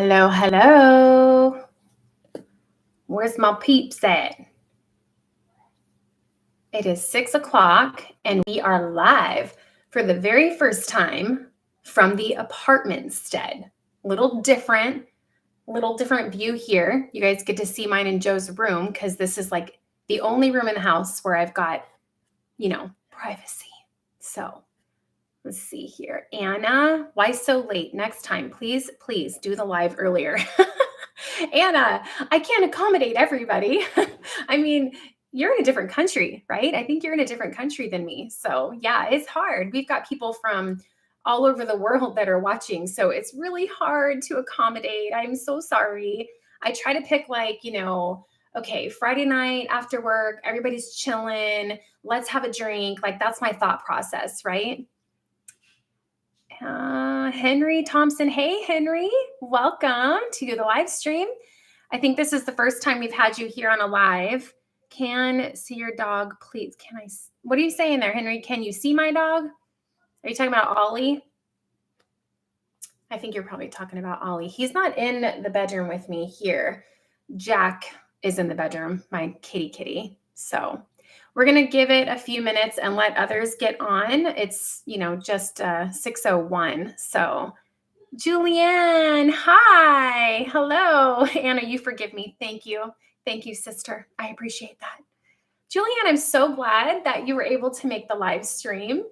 Hello, hello. Where's my peeps at? It is 6 o'clock and we are live for the very first time from the apartment stead. Little different view here. You guys get to see mine and Joe's room because this is like the only room in the house where I've got, privacy. So let's see here. Anna, why so late? Next time, please do the live earlier. Anna, I can't accommodate everybody. I mean, you're in a different country, right? I think you're in a different country than me. So yeah, it's hard. We've got people from all over the world that are watching. So it's really hard to accommodate. I'm so sorry. I try to pick okay, Friday night after work, everybody's chilling. Let's have a drink. Like that's my thought process, right? Henry Thompson. Hey, Henry, welcome to the live stream. I think this is the first time we've had you here on a live. Can see your dog, please. What are you saying there, Henry? Can you see my dog? Are you talking about Ollie? I think you're probably talking about Ollie. He's not in the bedroom with me here. Jack is in the bedroom, my kitty. So we're going to give it a few minutes and let others get on. It's, just 6:01. So Julianne, hi. Hello. Anna, you forgive me. Thank you. Thank you, sister. I appreciate that. Julianne, I'm so glad that you were able to make the live stream.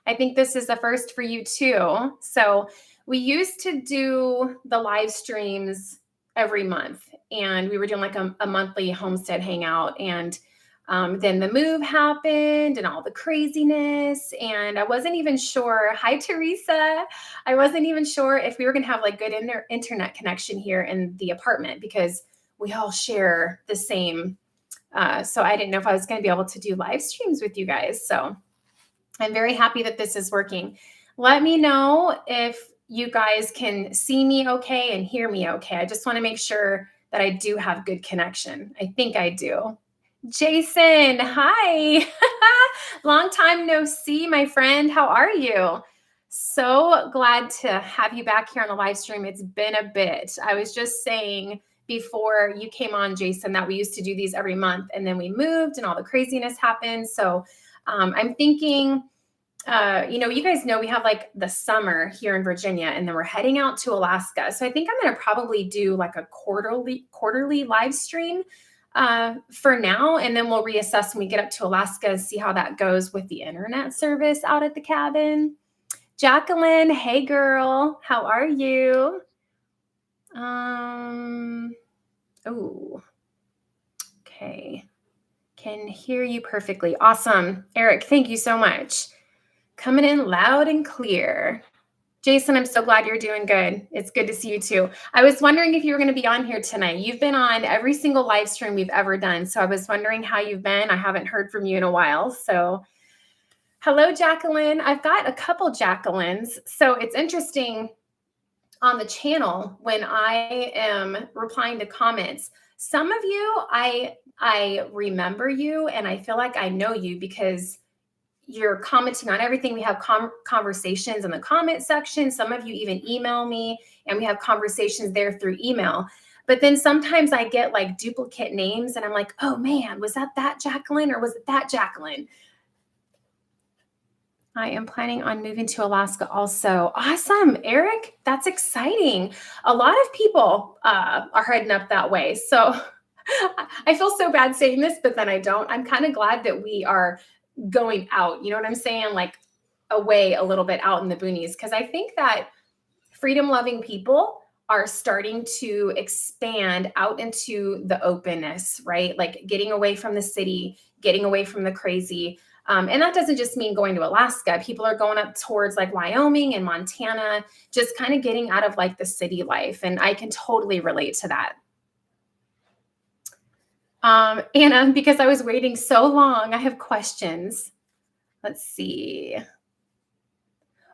I think this is the first for you too. So we used to do the live streams every month, and we were doing like a monthly Homestead Hangout, and then the move happened and all the craziness, and I wasn't even sure. Hi, Teresa. I wasn't even sure if we were going to have like good internet connection here in the apartment because we all share the same. So I didn't know if I was going to be able to do live streams with you guys. So I'm very happy that this is working. Let me know if you guys can see me okay and hear me okay. I just want to make sure that I do have good connection. I think I do. Jason, hi. Long time no see, my friend. How are you? So glad to have you back here on the live stream. It's been a bit. I was just saying before you came on, Jason, that we used to do these every month, and then we moved and all the craziness happened. So I'm thinking, you guys know we have like the summer here in Virginia, and then we're heading out to Alaska. So I think I'm going to probably do like a quarterly live stream for now, and then we'll reassess when we get up to Alaska and see how that goes with the internet service out at the cabin. Jacqueline, hey girl, how are you? Okay. Can hear you perfectly. Awesome. Eric, thank you so much. Coming in loud and clear. Jason, I'm so glad you're doing good. It's good to see you too. I was wondering if you were going to be on here tonight. You've been on every single live stream we've ever done. So I was wondering how you've been. I haven't heard from you in a while. So hello, Jacqueline. I've got a couple Jacquelines. So it's interesting on the channel when I am replying to comments. Some of you, I remember you and I feel like I know you because you're commenting on everything. We have conversations in the comment section. Some of you even email me and we have conversations there through email. But then sometimes I get like duplicate names and I'm like, oh man, was that Jacqueline or was it that Jacqueline? I am planning on moving to Alaska also. Awesome, Eric. That's exciting. A lot of people are heading up that way. So I feel so bad saying this, but then I don't. I'm kind of glad that we are going out, you know what I'm saying? Like away a little bit out in the boonies. Cause I think that freedom loving people are starting to expand out into the openness, right? Like getting away from the city, getting away from the crazy. And that doesn't just mean going to Alaska. People are going up towards like Wyoming and Montana, just kind of getting out of like the city life. And I can totally relate to that. Anna, because I was waiting so long, I have questions. Let's see.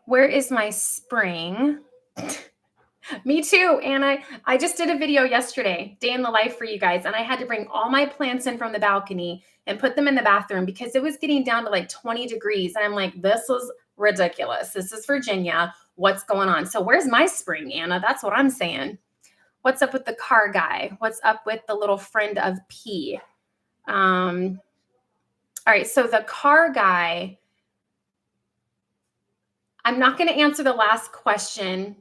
Where is my spring? Me too, Anna. I just did a video yesterday, day in the life for you guys, and I had to bring all my plants in from the balcony and put them in the bathroom because it was getting down to like 20 degrees. And I'm like, this is ridiculous. This is Virginia. What's going on? So where's my spring, Anna? That's what I'm saying. What's up with the car guy? What's up with the little friend of P? All right, so the car guy, I'm not going to answer the last question.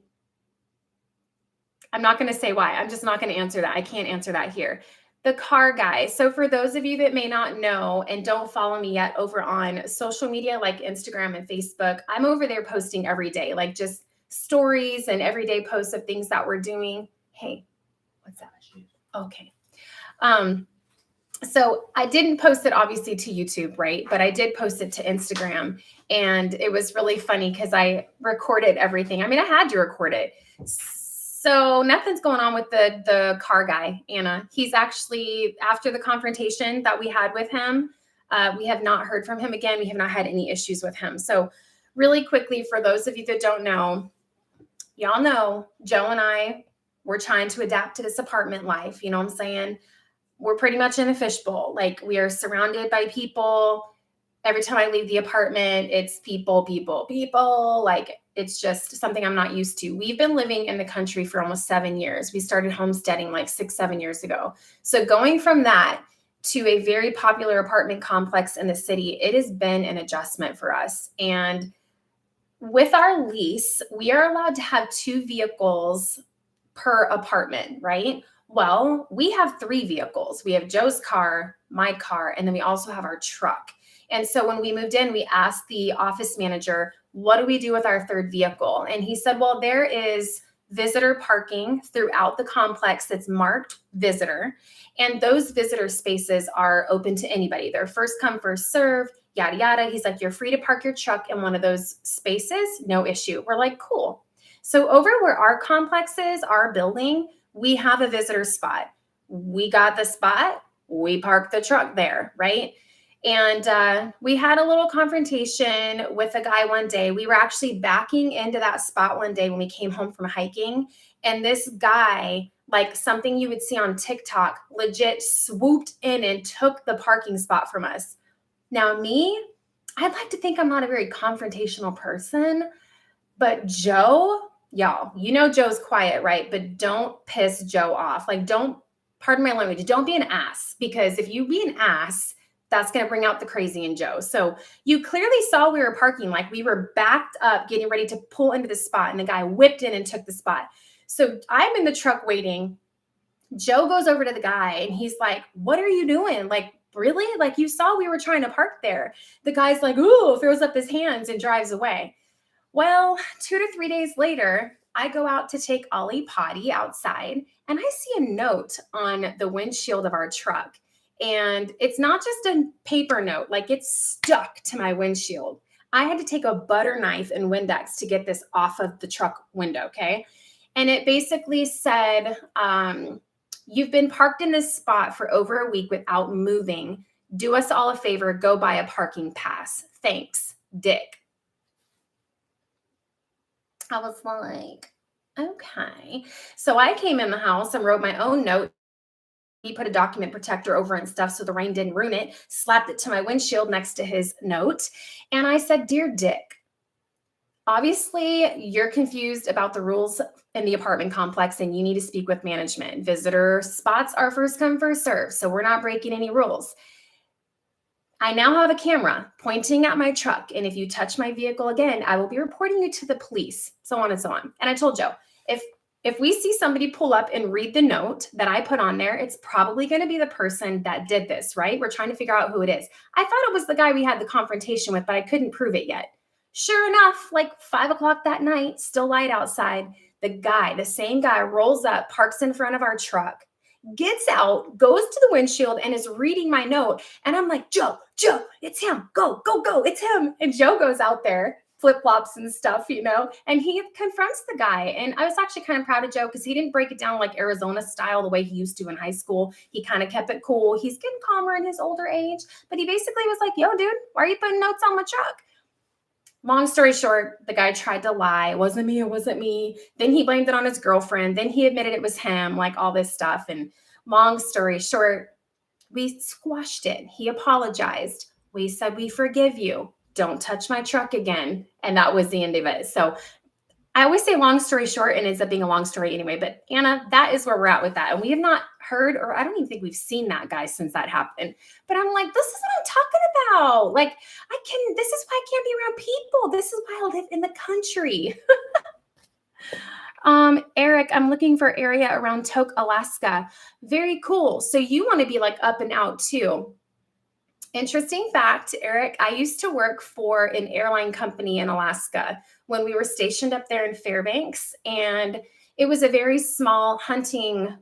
I'm not going to say why. I'm just not going to answer that. I can't answer that here. The car guy. So for those of you that may not know and don't follow me yet over on social media like Instagram and Facebook, I'm over there posting every day, like just stories and everyday posts of things that we're doing. Hey, what's that? Okay. So I didn't post it obviously to YouTube, right? But I did post it to Instagram, and it was really funny because I recorded everything. I mean, I had to record it. So nothing's going on with the car guy, Anna. He's actually, after the confrontation that we had with him, we have not heard from him again. We have not had any issues with him. So really quickly, for those of you that don't know, y'all know Joe and I, we're trying to adapt to this apartment life. You know what I'm saying? We're pretty much in a fishbowl. Like, we are surrounded by people. Every time I leave the apartment, it's people, people, people. Like, it's just something I'm not used to. We've been living in the country for almost 7 years. We started homesteading like 6-7 years ago. So going from that to a very popular apartment complex in the city, it has been an adjustment for us. And with our lease, we are allowed to have 2 vehicles per apartment, right? Well, we have 3 vehicles. We have Joe's car, my car, and then we also have our truck. And so when we moved in, we asked the office manager, what do we do with our 3rd vehicle? And he said, well, there is visitor parking throughout the complex that's marked visitor. And those visitor spaces are open to anybody. They're first come, first serve, yada, yada. He's like, you're free to park your truck in one of those spaces. No issue. We're like, cool. So over where our complex is, our building, we have a visitor spot. We got the spot. We parked the truck there, right? And we had a little confrontation with a guy one day. We were actually backing into that spot one day when we came home from hiking. And this guy, like something you would see on TikTok, legit swooped in and took the parking spot from us. Now, me, I'd like to think I'm not a very confrontational person, but Joe, y'all, you know Joe's quiet, right? But don't piss Joe off. Like, don't, pardon my language, don't be an ass, because if you be an ass, that's going to bring out the crazy in Joe. So you clearly saw we were parking, like we were backed up, getting ready to pull into the spot, and the guy whipped in and took the spot. So I'm in the truck waiting. Joe goes over to the guy and he's like, what are you doing? Like, really? Like, you saw we were trying to park there. The guy's like, ooh, throws up his hands and drives away. Well, 2 to 3 days later, I go out to take Ollie potty outside, and I see a note on the windshield of our truck. And it's not just a paper note, like it's stuck to my windshield. I had to take a butter knife and Windex to get this off of the truck window, okay? And it basically said, you've been parked in this spot for over a week without moving. Do us all a favor, go buy a parking pass. Thanks, Dick. I was like, okay. So I came in the house and wrote my own note. He put a document protector over it and stuff so the rain didn't ruin it, slapped it to my windshield next to his note. And I said, dear Dick, obviously you're confused about the rules in the apartment complex and you need to speak with management. Visitor spots are first come, first serve. So we're not breaking any rules. I now have a camera pointing at my truck, and if you touch my vehicle again, I will be reporting you to the police, so on and so on. And I told Joe, if we see somebody pull up and read the note that I put on there, it's probably going to be the person that did this, right? We're trying to figure out who it is. I thought it was the guy we had the confrontation with, but I couldn't prove it yet. Sure enough, like 5 o'clock that night, still light outside, the same guy rolls up, parks in front of our truck, gets out, goes to the windshield, and is reading my note. And I'm like, Joe, it's him. Go, go, go. It's him. And Joe goes out there, flip-flops and stuff, you know, and he confronts the guy. And I was actually kind of proud of Joe because he didn't break it down like Arizona style the way he used to in high school. He kind of kept it cool. He's getting calmer in his older age, but he basically was like, yo, dude, why are you putting notes on my truck? Long story short, the guy tried to lie. It wasn't me. Then he blamed it on his girlfriend. Then he admitted it was him, like all this stuff. And long story short, we squashed it. He apologized. We said, we forgive you. Don't touch my truck again. And that was the end of it. So I always say long story short and it ends up being a long story anyway, but Anna, that is where we're at with that. And we have not heard, or I don't even think we've seen that guy since that happened. But I'm like, this is what I'm talking about. Like, this is why I can't be around people. This is why I live in the country. Eric, I'm looking for area around Tok, Alaska. Very cool. So you want to be like up and out too. Interesting fact, Eric, I used to work for an airline company in Alaska when we were stationed up there in Fairbanks, and it was a very small hunting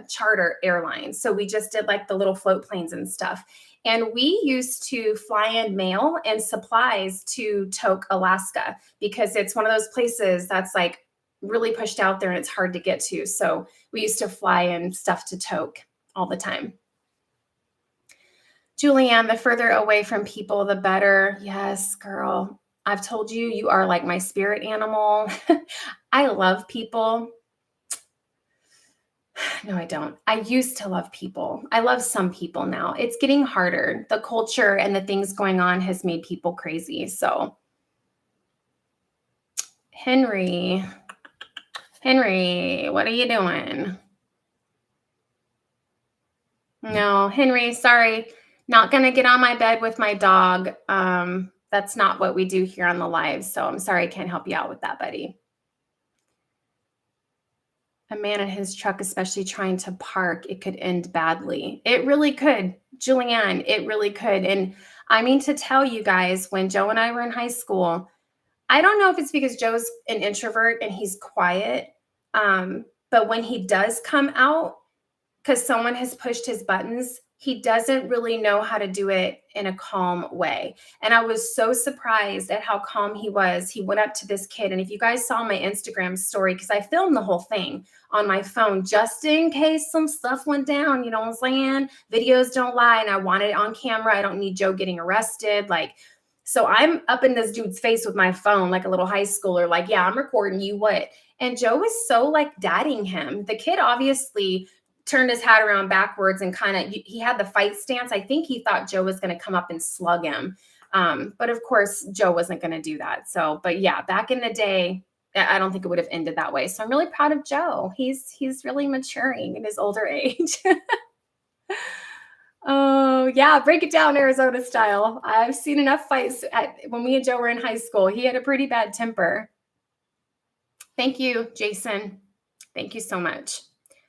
charter airline. So we just did like the little float planes and stuff. And we used to fly in mail and supplies to Tok, Alaska, because it's one of those places that's like really pushed out there and it's hard to get to. So we used to fly in stuff to Tok all the time. Julianne, the further away from people, the better. Yes, girl. I've told you, you are like my spirit animal. I love people. No, I don't. I used to love people. I love some people now. It's getting harder. The culture and the things going on has made people crazy. So, Henry, what are you doing? No, Henry, sorry. Not going to get on my bed with my dog. That's not what we do here on the live. So I'm sorry I can't help you out with that, buddy. A man in his truck, especially trying to park, it could end badly. It really could, Julianne, it really could. And I mean to tell you guys, when Joe and I were in high school, I don't know if it's because Joe's an introvert and he's quiet, but when he does come out, because someone has pushed his buttons, he doesn't really know how to do it in a calm way. And I was so surprised at how calm he was. He went up to this kid. And if you guys saw my Instagram story, because I filmed the whole thing on my phone, just in case some stuff went down, you know what I'm saying? Videos don't lie. And I wanted it on camera. I don't need Joe getting arrested. So I'm up in this dude's face with my phone, like a little high schooler, like, yeah, I'm recording you, what? And Joe was so like dadding him. The kid obviously turned his hat around backwards and he had the fight stance. I think he thought Joe was going to come up and slug him. But of course, Joe wasn't going to do that. So, but yeah, back in the day, I don't think it would have ended that way. So I'm really proud of Joe. He's really maturing in his older age. Oh yeah, break it down Arizona style. I've seen enough fights when me and Joe were in high school. He had a pretty bad temper. Thank you, Jason. Thank you so much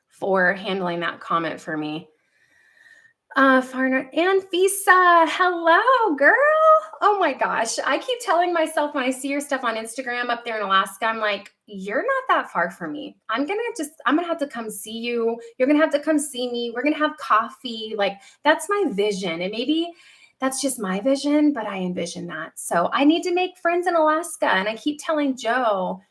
for handling that comment for me. Farner and Visa, hello, girl. Oh my gosh. I keep telling myself when I see your stuff on Instagram up there in Alaska, I'm like, you're not that far from me. I'm gonna have to come see you. You're gonna have to come see me. We're gonna have coffee. Like, that's my vision. And maybe that's just my vision, but I envision that. So I need to make friends in Alaska. And I keep telling Joe,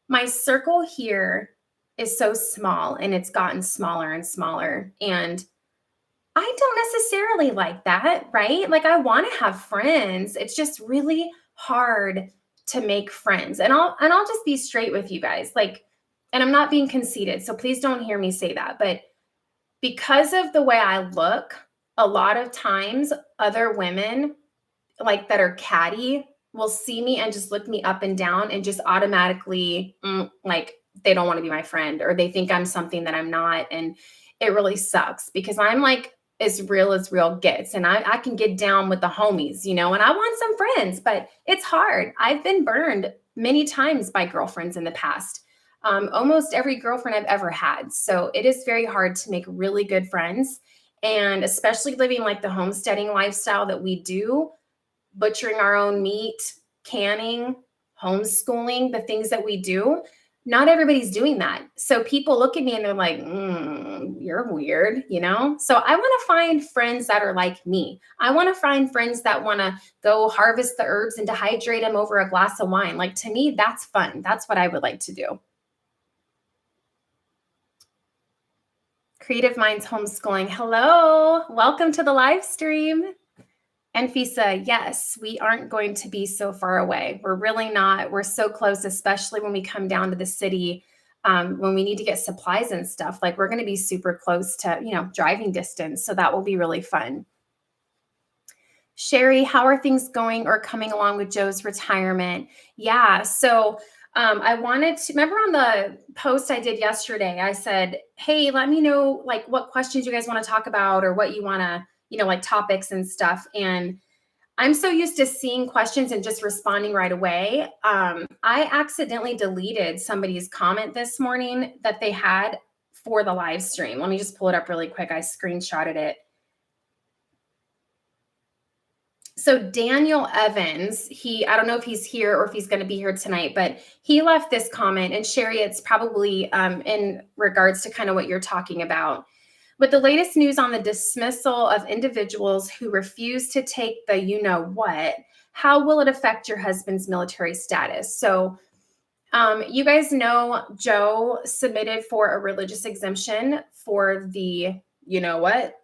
my circle here is so small and it's gotten smaller and smaller. And I don't necessarily like that, right? Like, I want to have friends. It's just really hard to make friends. And I'll just be straight with you guys. Like, and I'm not being conceited, so please don't hear me say that. But because of the way I look, a lot of times other women like that are catty will see me and just look me up and down and just automatically like they don't want to be my friend, or they think I'm something that I'm not. And it really sucks because I'm like as real gets. And I can get down with the homies, you know, and I want some friends, but it's hard. I've been burned many times by girlfriends in the past. Almost every girlfriend I've ever had. So it is very hard to make really good friends. And especially living like the homesteading lifestyle that we do, butchering our own meat, canning, homeschooling, the things that we do, not everybody's doing that. So people look at me and they're like, you're weird, you know? So I want to find friends that are like me. I want to find friends that want to go harvest the herbs and dehydrate them over a glass of wine. Like, to me, that's fun. That's what I would like to do. Creative Minds Homeschooling. Hello, welcome to the live stream. And Fisa, yes, we aren't going to be so far away. We're really not. We're so close, especially when we come down to the city, when we need to get supplies and stuff. Like, we're going to be super close to, you know, driving distance. So that will be really fun. Sherry, how are things going or coming along with Joe's retirement? Yeah, so I wanted to remember on the post I did yesterday, I said, hey, let me know like what questions you guys want to talk about or what you want to, like topics and stuff. And I'm so used to seeing questions and just responding right away. I accidentally deleted somebody's comment this morning that they had for the live stream. Let me just pull it up really quick. I screenshotted it. So Daniel Evans, I don't know if he's here or if he's going to be here tonight, but he left this comment, and Sherry, it's probably in regards to kind of what you're talking about. With the latest news on the dismissal of individuals who refuse to take the you-know-what, how will it affect your husband's military status? So you guys know Joe submitted for a religious exemption for the you-know-what,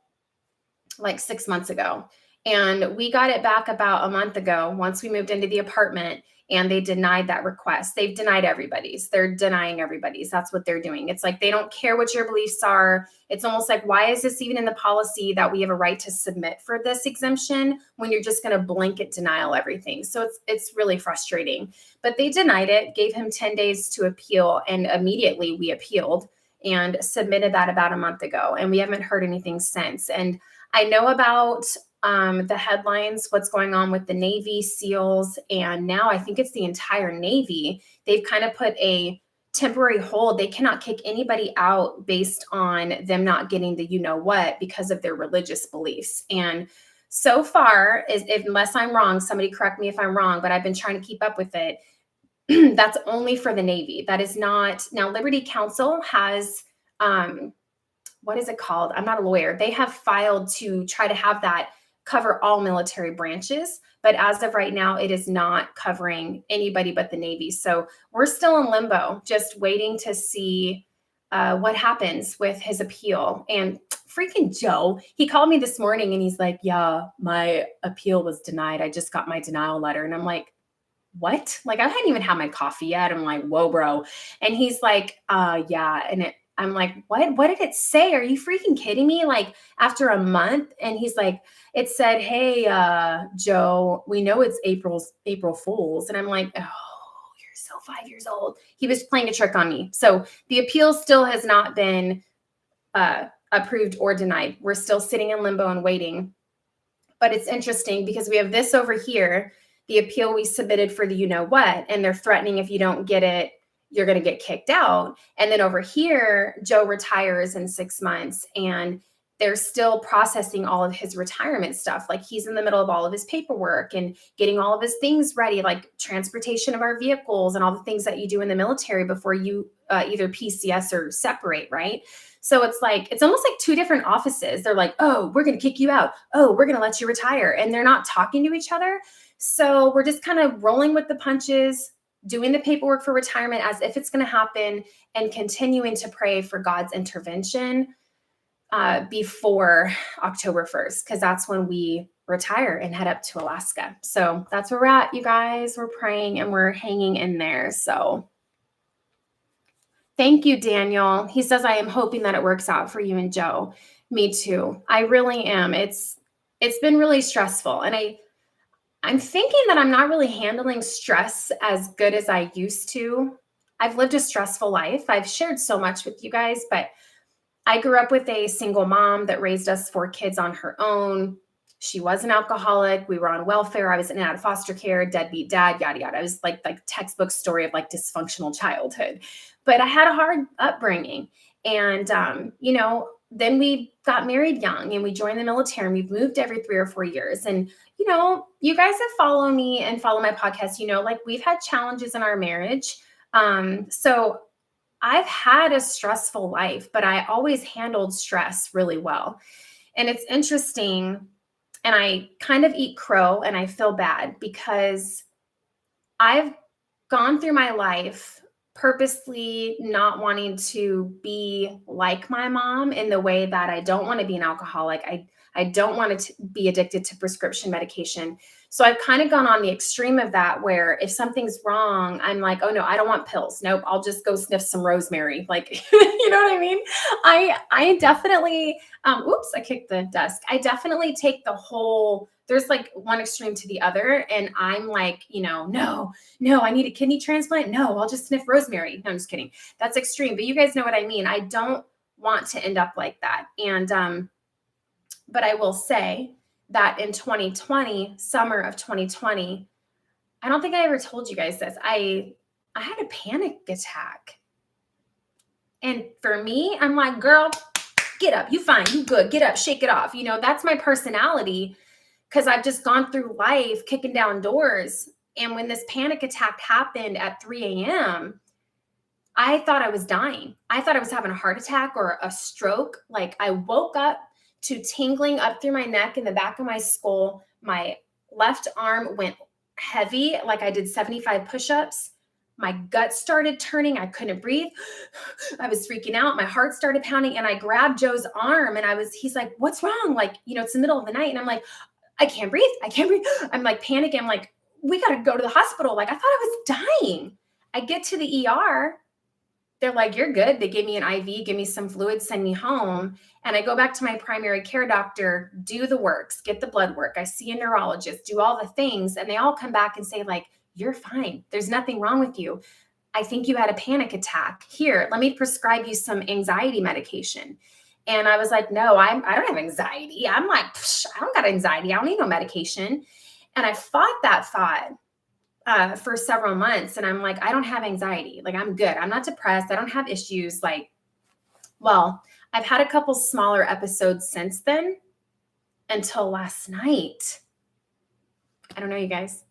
like 6 months ago. And we got it back about a month ago once we moved into the apartment, and they denied that request. They've denied everybody's. They're denying everybody's. That's what they're doing. It's like they don't care what your beliefs are. It's almost like, why is this even in the policy that we have a right to submit for this exemption when you're just going to blanket denial everything? So it's really frustrating. But they denied it, gave him 10 days to appeal, and immediately we appealed and submitted that about a month ago. And we haven't heard anything since. And I know about the headlines, what's going on with the Navy SEALs, and now I think it's the entire Navy. They've kind of put a temporary hold. They cannot kick anybody out based on them not getting the you-know-what because of their religious beliefs. And so far, unless I'm wrong, somebody correct me if I'm wrong, but I've been trying to keep up with it. That's only for the Navy. That is not. Now, Liberty Counsel has, what is it called? I'm not a lawyer. They have filed to try to have that cover all military branches. But as of right now, it is not covering anybody but the Navy. So we're still in limbo, just waiting to see what happens with his appeal. And freaking Joe, he called me this morning and he's like, yeah, my appeal was denied. I just got my denial letter. And I'm like, what? Like, I hadn't even had my coffee yet. I'm like, whoa, bro. And he's like, yeah. And I'm like, what did it say? Are you freaking kidding me? Like, after a month? And he's like, it said, hey, Joe, we know it's April Fools. And I'm like, oh, you're so 5 years old. He was playing a trick on me. So the appeal still has not been approved or denied. We're still sitting in limbo and waiting. But it's interesting because we have this over here, the appeal we submitted for the you-know-what, and they're threatening if you don't get it, you're going to get kicked out. And then over here, Joe retires in 6 months, and they're still processing all of his retirement stuff. Like, he's in the middle of all of his paperwork and getting all of his things ready, like transportation of our vehicles and all the things that you do in the military before you either PCS or separate, right? So it's like, it's almost like two different offices. They're like, oh, we're going to kick you out. Oh, we're going to let you retire. And they're not talking to each other. So we're just kind of rolling with the punches, doing the paperwork for retirement as if it's going to happen, and continuing to pray for God's intervention before October 1st, because that's when we retire and head up to Alaska. So that's where we're at, you guys. We're praying and we're hanging in there. So thank you, Daniel. He says, I am hoping that it works out for you and Joe. Me too. I really am. It's been really stressful. And I'm thinking that I'm not really handling stress as good as I used to. I've lived a stressful life. I've shared so much with you guys, but I grew up with a single mom that raised us 4 kids on her own. She was an alcoholic. We were on welfare. I was in and out of foster care, deadbeat dad, yada, yada. I was like textbook story of like dysfunctional childhood. But I had a hard upbringing. And, then we got married young and we joined the military, and we've moved every 3 or 4 years. And, you guys have followed me and follow my podcast, like we've had challenges in our marriage. So I've had a stressful life, but I always handled stress really well. And it's interesting. And I kind of eat crow and I feel bad because I've gone through my life purposely not wanting to be like my mom in the way that I don't want to be an alcoholic. I don't want to be addicted to prescription medication. So I've kind of gone on the extreme of that, where if something's wrong, I'm like, oh no, I don't want pills. Nope, I'll just go sniff some rosemary. Like, you know what I mean? I definitely, oops, I kicked the desk. I definitely take the whole, there's like one extreme to the other. And I'm like, no, I need a kidney transplant. No, I'll just sniff rosemary. No, I'm just kidding. That's extreme, but you guys know what I mean. I don't want to end up like that. And, but I will say that in 2020, summer of 2020, I don't think I ever told you guys this. I had a panic attack. And for me, I'm like, girl, get up. You fine. You good. Get up. Shake it off. That's my personality, because I've just gone through life kicking down doors. And when this panic attack happened at 3 a.m., I thought I was dying. I thought I was having a heart attack or a stroke. Like, I woke up to tingling up through my neck and the back of my skull. My left arm went heavy, like I did 75 push-ups. My gut started turning. I couldn't breathe. I was freaking out. My heart started pounding, and I grabbed Joe's arm, and he's like, what's wrong? Like, it's the middle of the night. And I'm like, I can't breathe. I can't breathe. I'm like panicking. I'm like, we got to go to the hospital. Like, I thought I was dying. I get to the ER. They're like, you're good. They gave me an IV, give me some fluids, send me home. And I go back to my primary care doctor, do the works, get the blood work. I see a neurologist, do all the things. And they all come back and say, like, you're fine. There's nothing wrong with you. I think you had a panic attack. Here, let me prescribe you some anxiety medication. And I was like, no, I don't have anxiety. I'm like, I don't got anxiety. I don't need no medication. And I fought that thought for several months. And I'm like, I don't have anxiety. Like, I'm good. I'm not depressed. I don't have issues. Like, well, I've had a couple smaller episodes since then until last night. I don't know, you guys.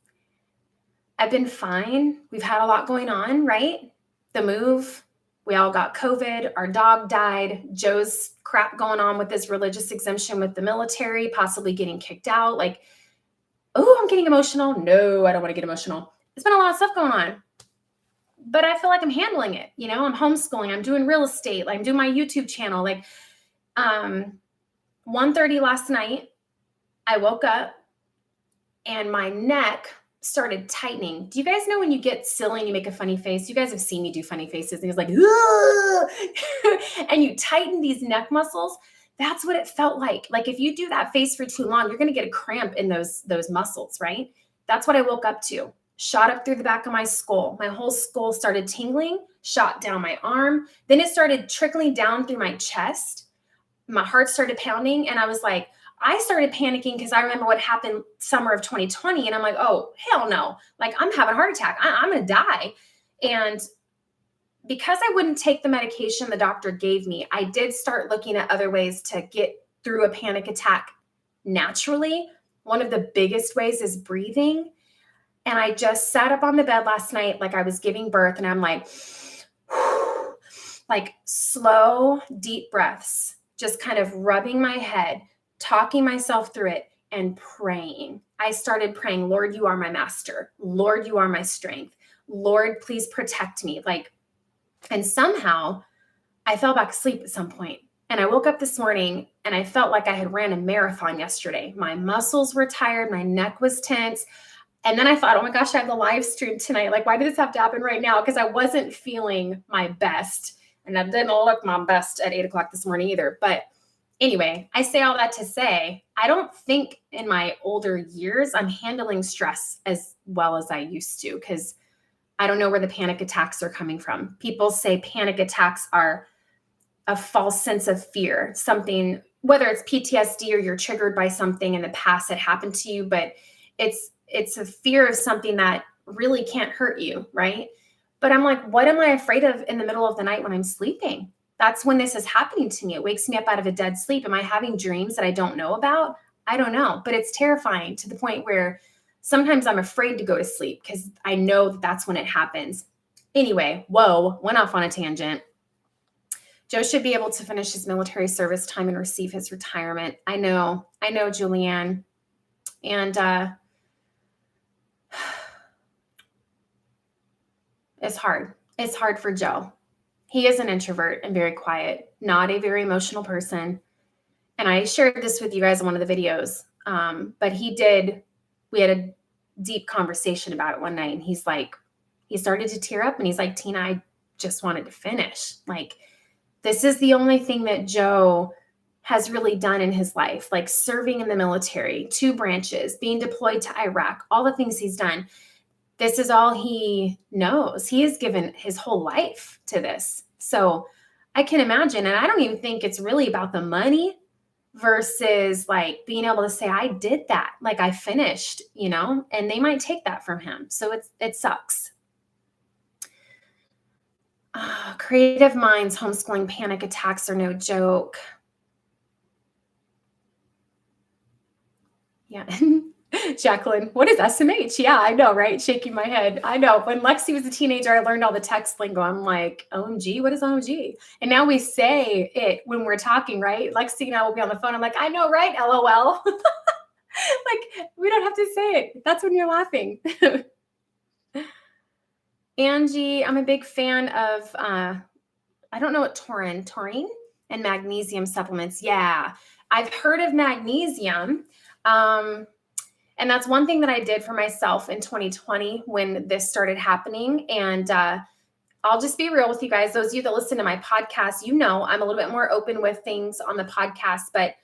I've been fine. We've had a lot going on, right? The move, we all got COVID. Our dog died. Joe's crap going on with his religious exemption with the military, possibly getting kicked out. Like, oh, I'm getting emotional. No, I don't want to get emotional. There's been a lot of stuff going on, but I feel like I'm handling it. I'm homeschooling. I'm doing real estate. Like, I'm doing my YouTube channel. Like, 1:30 last night, I woke up and my neck started tightening. Do you guys know when you get silly and you make a funny face? You guys have seen me do funny faces, and it's like, and you tighten these neck muscles. That's what it felt like. Like, if you do that face for too long, you're going to get a cramp in those muscles, right? That's what I woke up to. Shot up through the back of my skull. My whole skull started tingling, shot down my arm. Then it started trickling down through my chest. My heart started pounding, and I was like, I started panicking because I remember what happened summer of 2020. And I'm like, oh, hell no. Like, I'm having a heart attack. I'm going to die. And because I wouldn't take the medication the doctor gave me, I did start looking at other ways to get through a panic attack naturally. One of the biggest ways is breathing. And I just sat up on the bed last night like I was giving birth, and I'm like, like slow, deep breaths, just kind of rubbing my head, talking myself through it, and praying. I started praying, Lord, you are my master. Lord, you are my strength. Lord, please protect me. Like, and somehow I fell back asleep at some point. And I woke up this morning and I felt like I had ran a marathon yesterday. My muscles were tired. My neck was tense. And then I thought, oh my gosh, I have the live stream tonight. Like, why did this have to happen right now? Because I wasn't feeling my best. And I didn't look my best at 8 o'clock this morning either. But anyway, I say all that to say, I don't think in my older years I'm handling stress as well as I used to, because I don't know where the panic attacks are coming from. People say panic attacks are a false sense of fear, something, whether it's PTSD or you're triggered by something in the past that happened to you, but it's a fear of something that really can't hurt you, right? But I'm like, what am I afraid of in the middle of the night when I'm sleeping? That's when this is happening to me. It wakes me up out of a dead sleep. Am I having dreams that I don't know about? I don't know, but it's terrifying to the point where sometimes I'm afraid to go to sleep because I know that that's when it happens. Anyway, whoa, went off on a tangent. Joe should be able to finish his military service time and receive his retirement. I know, Julianne. And it's hard. It's hard for Joe. He is an introvert and very quiet, not a very emotional person. And I shared this with you guys in one of the videos. But we had a deep conversation about it one night, and he's like, he started to tear up and he's like, Tina, I just wanted to finish. Like, this is the only thing that Joe has really done in his life, like serving in the military, 2 branches, being deployed to Iraq, all the things he's done. This is all he knows. He has given his whole life to this. So I can imagine, and I don't even think it's really about the money versus like being able to say, I did that, like I finished, and they might take that from him. So it sucks. Creative minds, homeschooling panic attacks are no joke. Yeah. Jacqueline, what is SMH? Yeah, I know, right? Shaking my head. I know. When Lexi was a teenager, I learned all the text lingo. I'm like, OMG, what is OMG? And now we say it when we're talking, right? Lexi and I will be on the phone. I'm like, I know, right? LOL. Like, we don't have to say it. That's when you're laughing. Angie, I'm a big fan of, I don't know what taurine and magnesium supplements. Yeah, I've heard of magnesium. And that's one thing that I did for myself in 2020 when this started happening. And I'll just be real with you guys. Those of you that listen to my podcast, I'm a little bit more open with things on the podcast, but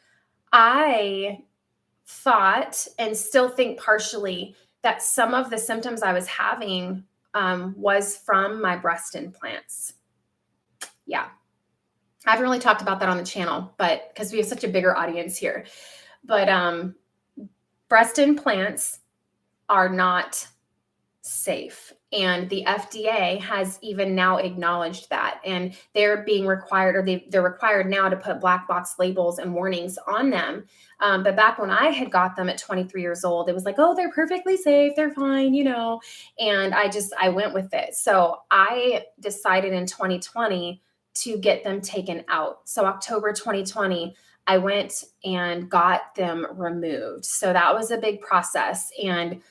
I thought and still think partially that some of the symptoms I was having was from my breast implants. Yeah. I haven't really talked about that on the channel, but because we have such a bigger audience here. But breast implants are not safe. And the FDA has even now acknowledged that. And they're being required, or they're required now to put black box labels and warnings on them. But back when I had got them at 23 years old, it was like, oh, they're perfectly safe. They're fine, And I went with it. So I decided in 2020 to get them taken out. So October 2020, I went and got them removed. So that was a big process. And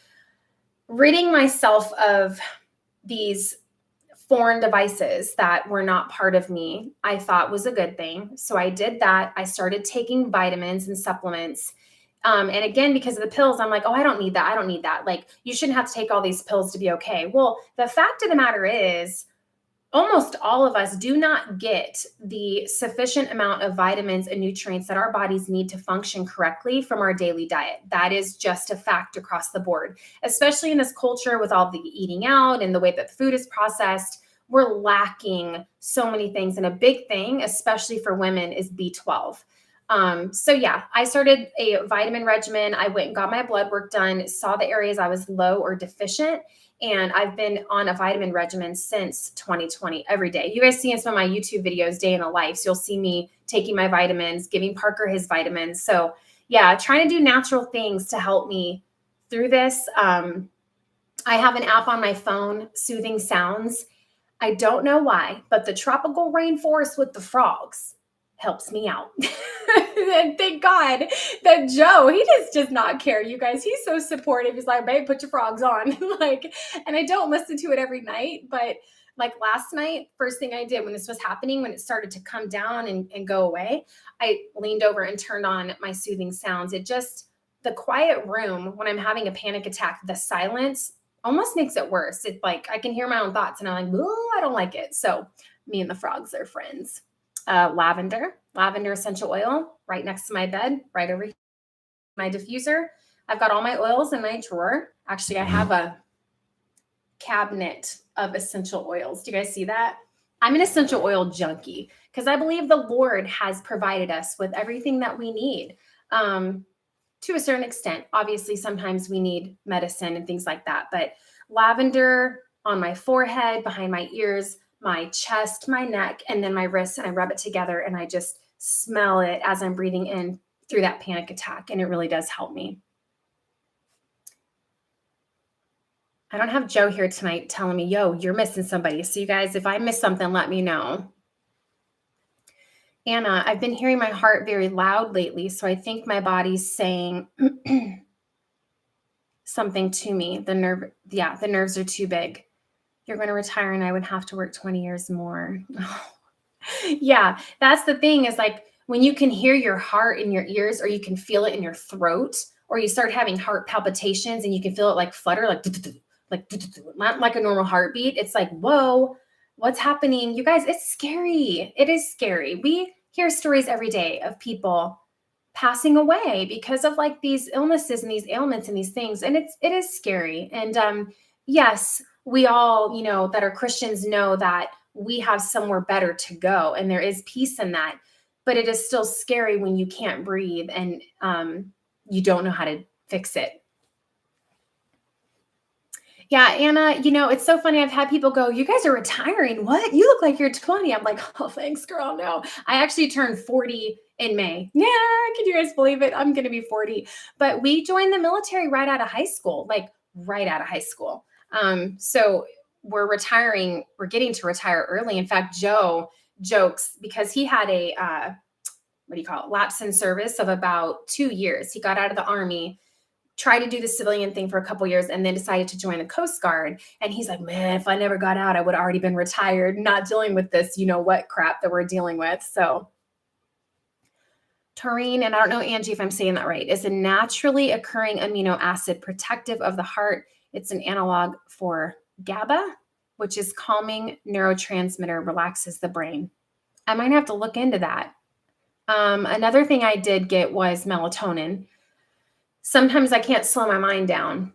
ridding myself of these foreign devices that were not part of me, I thought was a good thing. So I did that. I started taking vitamins and supplements. And again, because of the pills, I'm like, oh, I don't need that. I don't need that. Like, you shouldn't have to take all these pills to be okay. Well, the fact of the matter is, almost all of us do not get the sufficient amount of vitamins and nutrients that our bodies need to function correctly from our daily diet. That is just a fact across the board, especially in this culture with all the eating out and the way that food is processed. We're lacking so many things. And a big thing, especially for women, is B12. So yeah, I started a vitamin regimen. I went and got my blood work done, saw the areas I was low or deficient. And I've been on a vitamin regimen since 2020 every day. You guys see in some of my YouTube videos, day in the life. So you'll see me taking my vitamins, giving Parker his vitamins. So yeah, trying to do natural things to help me through this. I have an app on my phone, Soothing Sounds. I don't know why, but the tropical rainforest with the frogs helps me out. And thank God that Joe, he just does not care, you guys. He's so supportive. He's like, babe, put your frogs on. And I don't listen to it every night, but like last night, first thing I did when this was happening, when it started to come down and go away, I leaned over and turned on my Soothing Sounds. The quiet room, when I'm having a panic attack, the silence almost makes it worse. It's like, I can hear my own thoughts and I'm like, oh, I don't like it. So me and the frogs are friends. Lavender essential oil right next to my bed, right over here. My diffuser. I've got all my oils in my drawer. Actually, I have a cabinet of essential oils. Do you guys see that? I'm an essential oil junkie because I believe the Lord has provided us with everything that we need to a certain extent. Obviously, sometimes we need medicine and things like that, but lavender on my forehead, behind my ears, my chest, my neck, and then my wrists, and I rub it together and I just smell it as I'm breathing in through that panic attack. And it really does help me. I don't have Joe here tonight telling me, yo, you're missing somebody. So you guys, if I miss something, let me know. Anna, I've been hearing my heart very loud lately. So I think my body's saying something to me. The nerves are too big. You're going to retire and I would have to work 20 years more. Yeah, that's the thing is like when you can hear your heart in your ears, or you can feel it in your throat, or you start having heart palpitations and you can feel it like flutter, like not like a normal heartbeat. It's like, whoa, what's happening? You guys, it's scary. It is scary. We hear stories every day of people passing away because of like these illnesses and these ailments and these things. And it is scary. And yes, we all, that are Christians know that we have somewhere better to go, and there is peace in that. But it is still scary when you can't breathe and you don't know how to fix it. Yeah, Anna, it's so funny. I've had people go, "You guys are retiring. What? You look like you're 20." I'm like, "Oh, thanks, girl. No, I actually turned 40 in May." Yeah, can you guys believe it? I'm going to be 40. But we joined the military right out of high school, like right out of high school. So we're retiring. We're getting to retire early. In fact, Joe jokes because he had a what do you call it? Lapse in service of about 2 years. He got out of the Army, tried to do the civilian thing for a couple years, and then decided to join the Coast Guard. And he's like, man, if I never got out, I would have already been retired, not dealing with this, what crap that we're dealing with. So taurine, and I don't know, Angie, if I'm saying that right, is a naturally occurring amino acid protective of the heart. It's an analog for GABA, which is calming neurotransmitter, relaxes the brain. I might have to look into that. Another thing I did get was melatonin. Sometimes I can't slow my mind down.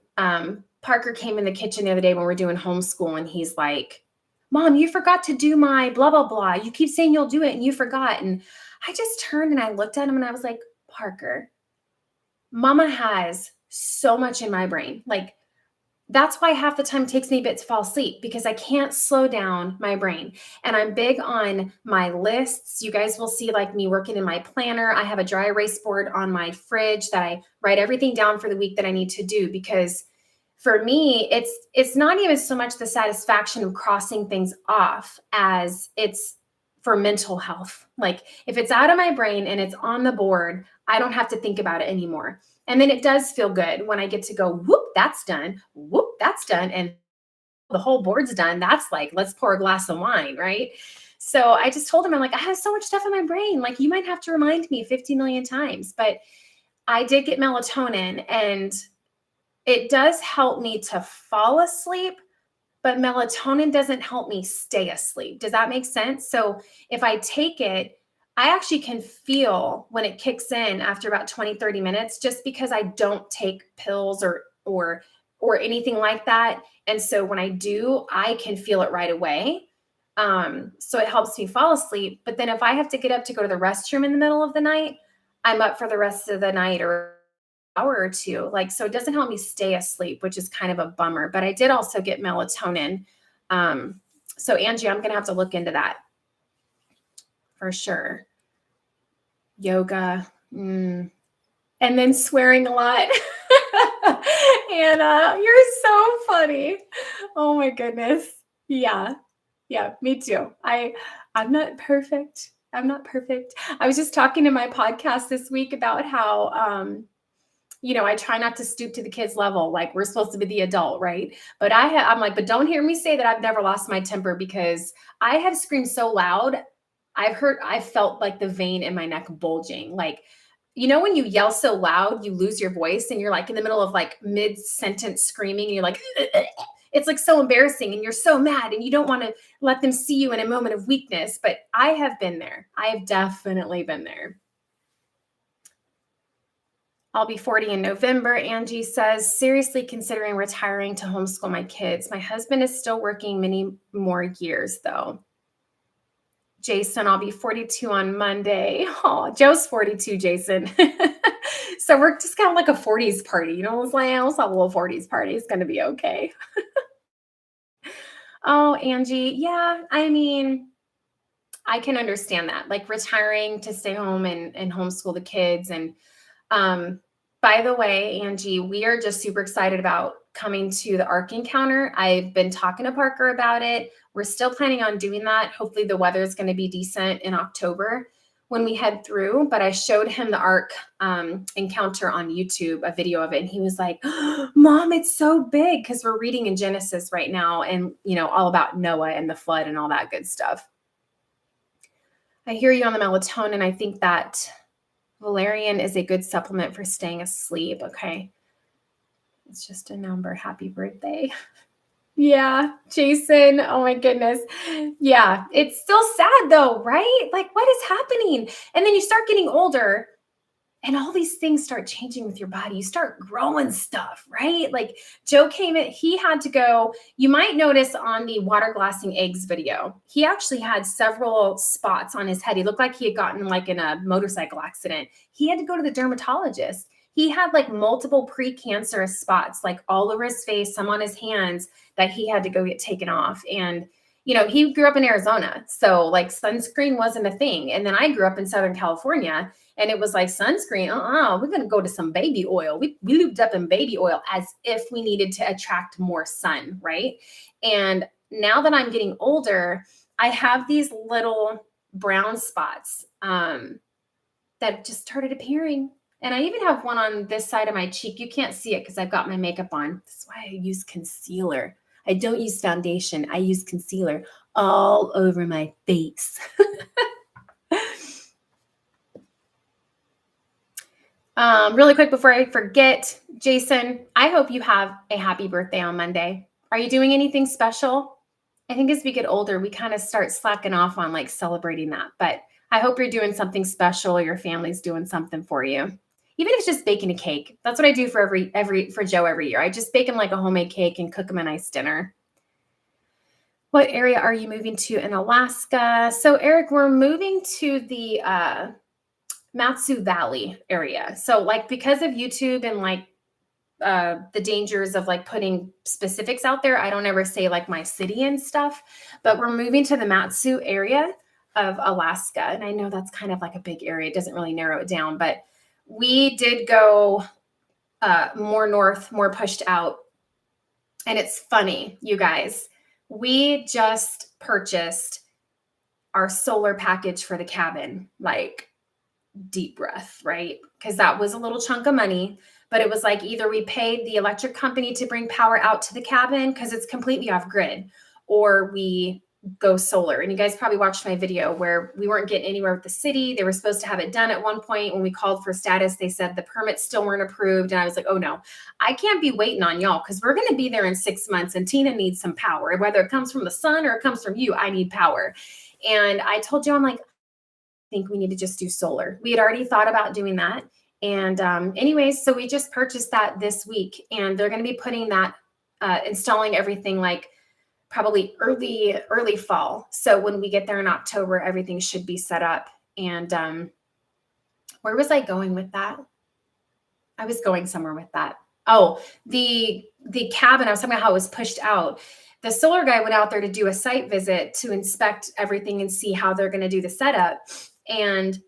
Parker came in the kitchen the other day when we were doing homeschool, and he's like, Mom, you forgot to do my blah, blah, blah. You keep saying you'll do it and you forgot. And I just turned and I looked at him and I was like, Parker, Mama has so much in my brain. Like, that's why half the time it takes me a bit to fall asleep, because I can't slow down my brain. And I'm big on my lists. You guys will see like me working in my planner. I have a dry erase board on my fridge that I write everything down for the week that I need to do, because for me, it's not even so much the satisfaction of crossing things off as it's for mental health. Like if it's out of my brain and it's on the board, I don't have to think about it anymore. And then it does feel good when I get to go, whoop, that's done. Whoop, that's done. And the whole board's done. That's like, let's pour a glass of wine, right? So I just told him, I'm like, I have so much stuff in my brain. Like you might have to remind me 50 million times. But I did get melatonin, and it does help me to fall asleep, but melatonin doesn't help me stay asleep. Does that make sense? So if I take it, I actually can feel when it kicks in after about 20, 30 minutes, just because I don't take pills or anything like that. And so when I do, I can feel it right away. So it helps me fall asleep. But then if I have to get up to go to the restroom in the middle of the night, I'm up for the rest of the night or hour or two. Like, so it doesn't help me stay asleep, which is kind of a bummer. But I did also get melatonin. So Angie, I'm going to have to look into that for sure. Yoga. And then swearing a lot. Anna, you're so funny. Oh my goodness. Yeah. Yeah, me too. I'm not perfect. I'm not perfect. I was just talking in my podcast this week about how I try not to stoop to the kids' level. Like we're supposed to be the adult, right? But I'm like, but don't hear me say that I've never lost my temper, because I have screamed so loud. I've felt like the vein in my neck bulging. Like, when you yell so loud, you lose your voice and you're like in the middle of like mid-sentence screaming and you're like, it's like so embarrassing and you're so mad and you don't want to let them see you in a moment of weakness. But I have been there. I have definitely been there. I'll be 40 in November. Angie says, seriously considering retiring to homeschool my kids. My husband is still working many more years though. Jason, I'll be 42 on Monday. Oh, Joe's 42, Jason. So we're just kind of like a 40s party. It's like, let's have a little 40s party. It's going to be okay. Oh, Angie. Yeah. I mean, I can understand that. Like retiring to stay home and homeschool the kids. And by the way, Angie, we are just super excited about coming to the ARC encounter. I've been talking to Parker about it. We're still planning on doing that. Hopefully the weather is going to be decent in October when we head through. But I showed him the ARC encounter on YouTube, a video of it. And he was like, Mom, it's so big, because we're reading in Genesis right now and, all about Noah and the flood and all that good stuff. I hear you on the melatonin. I think that valerian is a good supplement for staying asleep. Okay. It's just a number. Happy birthday. Yeah, Jason. Oh my goodness. Yeah, it's still sad though, right? Like, what is happening? And then you start getting older and all these things start changing with your body. You start growing stuff, right? Like Joe came in, he had to go. You might notice on the water glassing eggs video, he actually had several spots on his head. He looked like he had gotten like in a motorcycle accident. He had to go to the dermatologist. He had like multiple precancerous spots, like all over his face, some on his hands that he had to go get taken off. And he grew up in Arizona. So like sunscreen wasn't a thing. And then I grew up in Southern California. And it was like sunscreen. We're going to go to some baby oil. We looped up in baby oil as if we needed to attract more sun, right? And now that I'm getting older, I have these little brown spots that just started appearing. And I even have one on this side of my cheek. You can't see it because I've got my makeup on. That's why I use concealer. I don't use foundation. I use concealer all over my face. Really quick before I forget, Jason, I hope you have a happy birthday on Monday. Are you doing anything special? I think as we get older, we kind of start slacking off on like celebrating that. But I hope you're doing something special or your family's doing something for you. Even if it's just baking a cake. That's what I do for for Joe every year. I just bake him like a homemade cake and cook him a nice dinner. What area are you moving to in Alaska? So Eric, we're moving to the Matsu Valley area. So like because of YouTube and like the dangers of like putting specifics out there, I don't ever say like my city and stuff, but we're moving to the Matsu area of Alaska. And I know that's kind of like a big area. It doesn't really narrow it down, but we did go more north, more pushed out. And it's funny, you guys, we just purchased our solar package for the cabin, like deep breath, right? Because that was a little chunk of money, but it was like either we paid the electric company to bring power out to the cabin because it's completely off grid, or we go solar. And you guys probably watched my video where we weren't getting anywhere with the city. They were supposed to have it done at one point. When we called for status, they said the permits still weren't approved. And I was like, oh no, I can't be waiting on y'all because we're going to be there in 6 months and Tina needs some power. Whether it comes from the sun or it comes from you, I need power. And I told you, I'm like, think we need to just do solar. We had already thought about doing that. And anyways, so we just purchased that this week and they're going to be putting that, installing everything like probably early fall. So when we get there in October, everything should be set up. And where was I going with that? I was going somewhere with that. Oh, the cabin, I was talking about how it was pushed out. The solar guy went out there to do a site visit to inspect everything and see how they're going to do the setup. And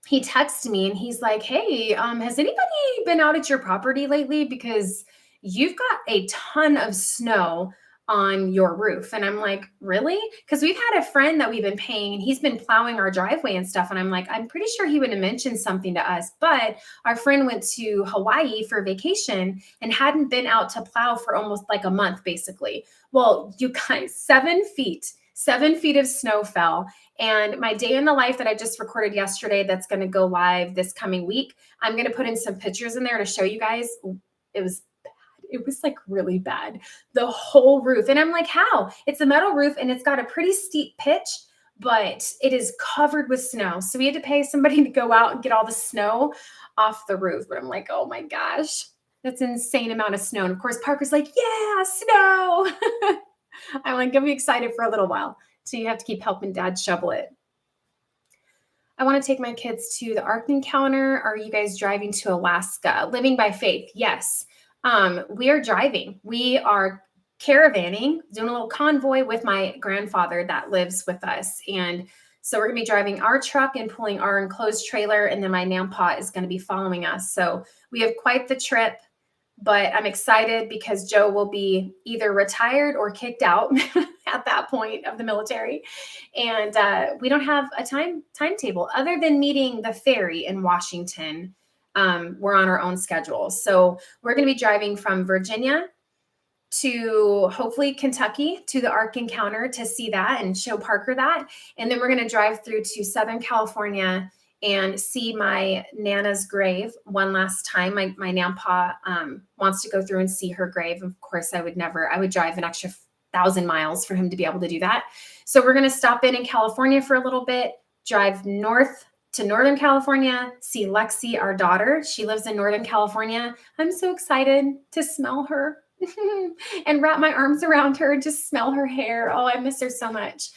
he texted me and he's like, hey, has anybody been out at your property lately? Because you've got a ton of snow on your roof. And I'm like, really? Because we've had a friend that we've been paying and he's been plowing our driveway and stuff. And I'm like, I'm pretty sure he would have mentioned something to us. But our friend went to Hawaii for vacation and hadn't been out to plow for almost like a month, basically. Well, you guys, 7 feet of snow fell. And my day in the life that I just recorded yesterday, that's going to go live this coming week, I'm going to put in some pictures in there to show you guys. It was bad. It was like really bad. The whole roof. And I'm like, how? It's a metal roof and it's got a pretty steep pitch, but it is covered with snow. So we had to pay somebody to go out and get all the snow off the roof. But I'm like, oh my gosh, that's an insane amount of snow. And of course, Parker's like, yeah, snow. I'm like, gonna be excited for a little while. So you have to keep helping dad shovel it. I want to take my kids to the Ark Encounter. Are you guys driving to Alaska? Living by faith. Yes. We are driving. We are caravanning, doing a little convoy with my grandfather that lives with us. And so we're going to be driving our truck and pulling our enclosed trailer. And then my Nampa is going to be following us. So we have quite the trip. But I'm excited because Joe will be either retired or kicked out at that point of the military. And we don't have a timetable other than meeting the ferry in Washington. We're on our own schedule. So we're going to be driving from Virginia to hopefully Kentucky to the Ark Encounter to see that and show Parker that. And then we're going to drive through to Southern California and see my Nana's grave one last time. My Nanpa wants to go through and see her grave. Of course, I would drive an extra 1,000 miles for him to be able to do that. So we're going to stop in California for a little bit, drive north to Northern California, see Lexi, our daughter. She lives in Northern California. I'm so excited to smell her and wrap my arms around her, just smell her hair. Oh, I miss her so much.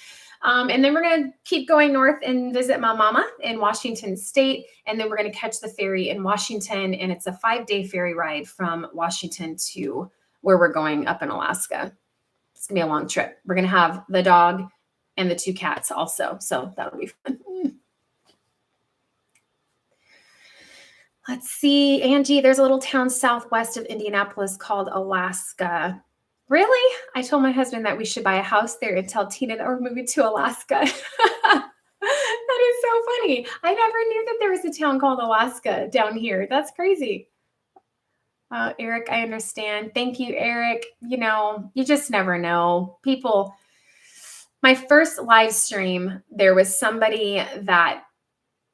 And then we're going to keep going north and visit my mama in Washington State. And then we're going to catch the ferry in Washington. And it's a 5-day ferry ride from Washington to where we're going up in Alaska. It's going to be a long trip. We're going to have the dog and the 2 cats also. So that'll be fun. Let's see, Angie, there's a little town southwest of Indianapolis called Alaska. Really? I told my husband that we should buy a house there and tell Tina that we're moving to Alaska. That is so funny. I never knew that there was a town called Alaska down here. That's crazy. Eric, I understand. Thank you, Eric. You know, you just never know. People, my first live stream, there was somebody that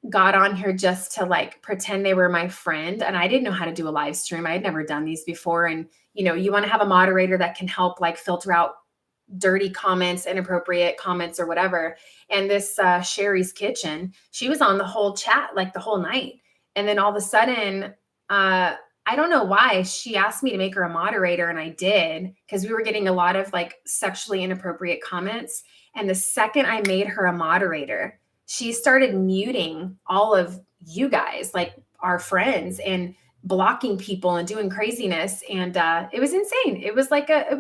got on here just to like pretend they were my friend. And I didn't know how to do a live stream. I had never done these before. And, you know, you want to have a moderator that can help like filter out dirty comments, inappropriate comments or whatever. And this Sherry's Kitchen, she was on the whole chat, like the whole night. And then all of a sudden, I don't know why she asked me to make her a moderator. And I did, because we were getting a lot of like sexually inappropriate comments. And the second I made her a moderator, she started muting all of you guys, like our friends, and blocking people and doing craziness. And it was insane. It was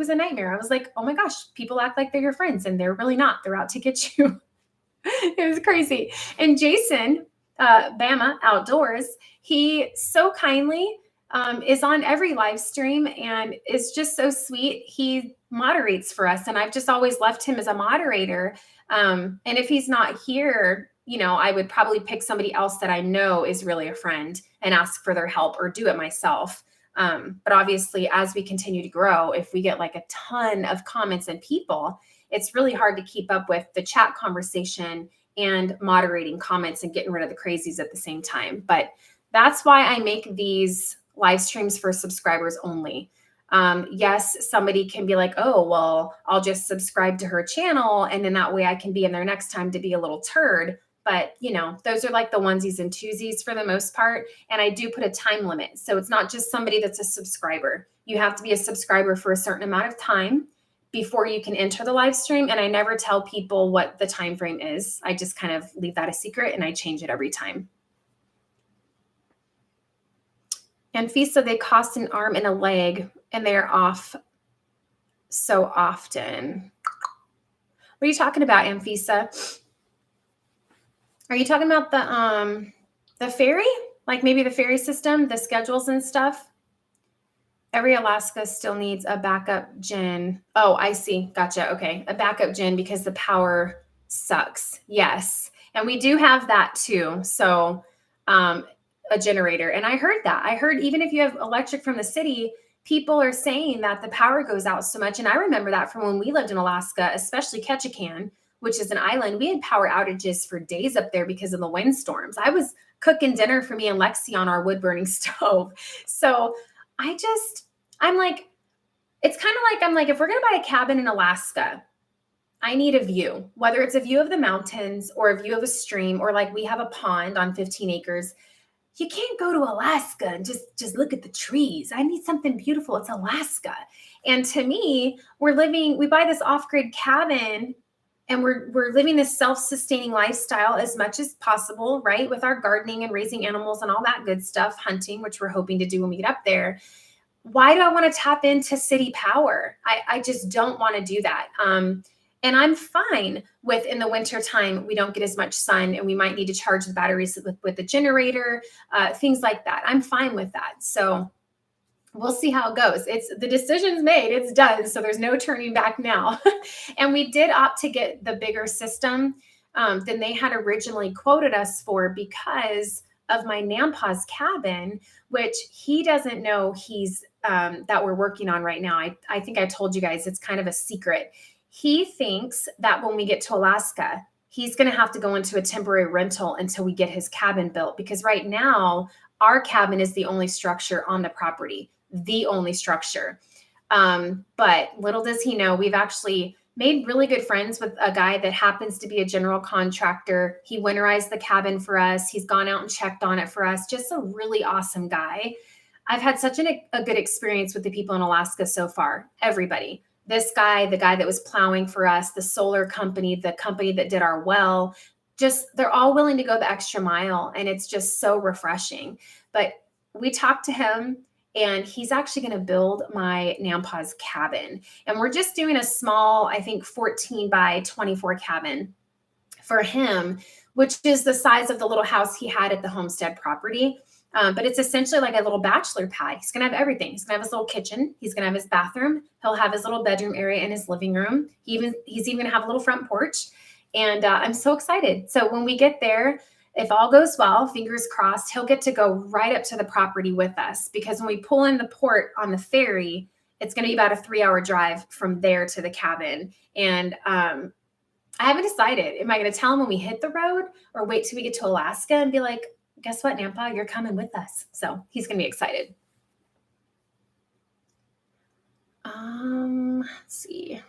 a nightmare. I was like, oh my gosh, people act like they're your friends and they're really not. They're out to get you. It was crazy. And Jason, Bama Outdoors, he so kindly is on every live stream and is just so sweet. He moderates for us. And I've just always left him as a moderator. And if he's not here, you know, I would probably pick somebody else that I know is really a friend and ask for their help or do it myself. But obviously, as we continue to grow, if we get like a ton of comments and people, it's really hard to keep up with the chat conversation and moderating comments and getting rid of the crazies at the same time. But that's why I make these live streams for subscribers only. Yes, somebody can be like, oh, well, I'll just subscribe to her channel. And then that way I can be in there next time to be a little turd. But, you know, those are like the onesies and twosies for the most part. And I do put a time limit. So it's not just somebody that's a subscriber. You have to be a subscriber for a certain amount of time before you can enter the live stream. And I never tell people what the time frame is. I just kind of leave that a secret and I change it every time. And Fisa, they cost an arm and a leg and they're off so often. What are you talking about, Anfisa? Are you talking about the ferry? Like maybe the ferry system, the schedules and stuff? Every Alaska still needs a backup gen. Oh, I see. Gotcha. Okay. A backup gen because the power sucks. Yes. And we do have that too. So a generator. And I heard that. I heard even if you have electric from the city, people are saying that the power goes out so much. And I remember that from when we lived in Alaska, especially Ketchikan, which is an island. We had power outages for days up there because of the windstorms. I was cooking dinner for me and Lexi on our wood burning stove. So I'm like, it's kind of like, I'm like, if we're going to buy a cabin in Alaska, I need a view, whether it's a view of the mountains or a view of a stream, or like we have a pond on 15 acres. You can't go to Alaska and just look at the trees. I need something beautiful. It's Alaska. And to me, we buy this off-grid cabin and we're living this self-sustaining lifestyle as much as possible, right? With our gardening and raising animals and all that good stuff, hunting, which we're hoping to do when we get up there. Why do I want to tap into city power? I just don't want to do that. And I'm fine with in the winter time, we don't get as much sun and we might need to charge the batteries with the generator, things like that. I'm fine with that. So we'll see how it goes. The decision's made, it's done. So there's no turning back now. And we did opt to get the bigger system than they had originally quoted us for because of my Nampa's cabin, which he doesn't know that we're working on right now. I think I told you guys it's kind of a secret. He thinks that when we get to Alaska, he's going to have to go into a temporary rental until we get his cabin built, because right now our cabin is the only structure on the property, the only structure. But little does he know, we've actually made really good friends with a guy that happens to be a general contractor. He winterized the cabin for us. He's gone out and checked on it for us. Just a really awesome guy. I've had such a good experience with the people in Alaska so far. Everybody. This guy, the guy that was plowing for us, the solar company, the company that did our well, just they're all willing to go the extra mile. And it's just so refreshing. But we talked to him, and he's actually going to build my Nampa's cabin. And we're just doing a small, I think 14 by 24 cabin for him, which is the size of the little house he had at the homestead property. But it's essentially like a little bachelor pad. He's going to have everything. He's going to have his little kitchen. He's going to have his bathroom. He'll have his little bedroom area and his living room. He's even going to have a little front porch. And I'm so excited. So when we get there, if all goes well, fingers crossed, he'll get to go right up to the property with us, because when we pull in the port on the ferry, it's going to be about a 3-hour drive from there to the cabin. And I haven't decided, am I going to tell him when we hit the road or wait till we get to Alaska and be like, guess what, Nampa, you're coming with us. So he's going to be excited. Let's see.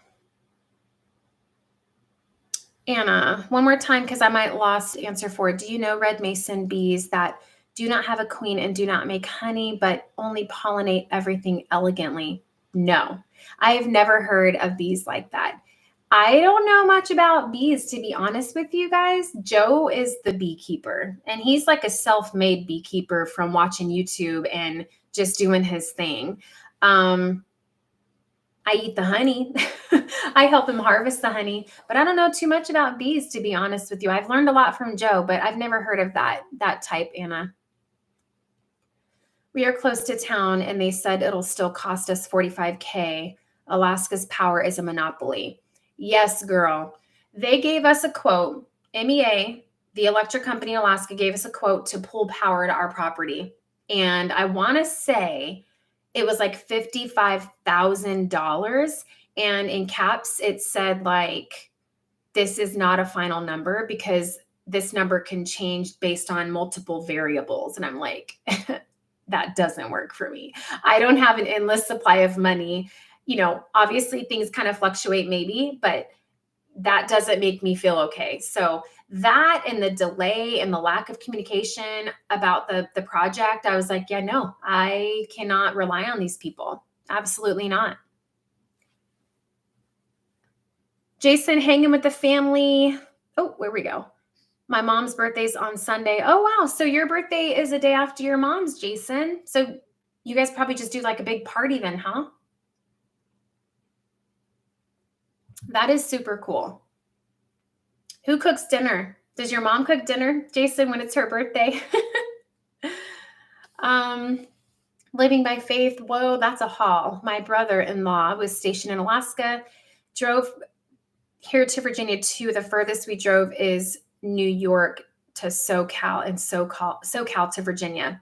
Anna, one more time, because I might lost answer 4. Do you know red mason bees that do not have a queen and do not make honey, but only pollinate everything elegantly? No, I have never heard of bees like that. I don't know much about bees, to be honest with you guys. Joe is the beekeeper, and he's like a self-made beekeeper from watching YouTube and just doing his thing. I eat the honey. I help him harvest the honey, but I don't know too much about bees, to be honest with you. I've learned a lot from Joe, but I've never heard of that type, Anna. We are close to town, and they said it'll still cost us $45K. Alaska's power is a monopoly. Yes, girl. They gave us a quote. MEA, the electric company in Alaska, gave us a quote to pull power to our property. And I want to say it was like $55,000. And in caps, it said like, this is not a final number because this number can change based on multiple variables. And I'm like, that doesn't work for me. I don't have an endless supply of money. You know, obviously things kind of fluctuate maybe, but that doesn't make me feel okay. So that and the delay and the lack of communication about the project, I was like, yeah, no, I cannot rely on these people. Absolutely not. Jason, hanging with the family. Oh, where we go. My mom's birthday's on Sunday. Oh, wow. So your birthday is a day after your mom's, Jason. So you guys probably just do like a big party then, huh? That is super cool. Who cooks dinner? Does your mom cook dinner, Jason, when it's her birthday? Living by faith. Whoa, that's a haul. My brother-in-law was stationed in Alaska, drove here to Virginia too. The furthest we drove is New York to SoCal, and SoCal to Virginia,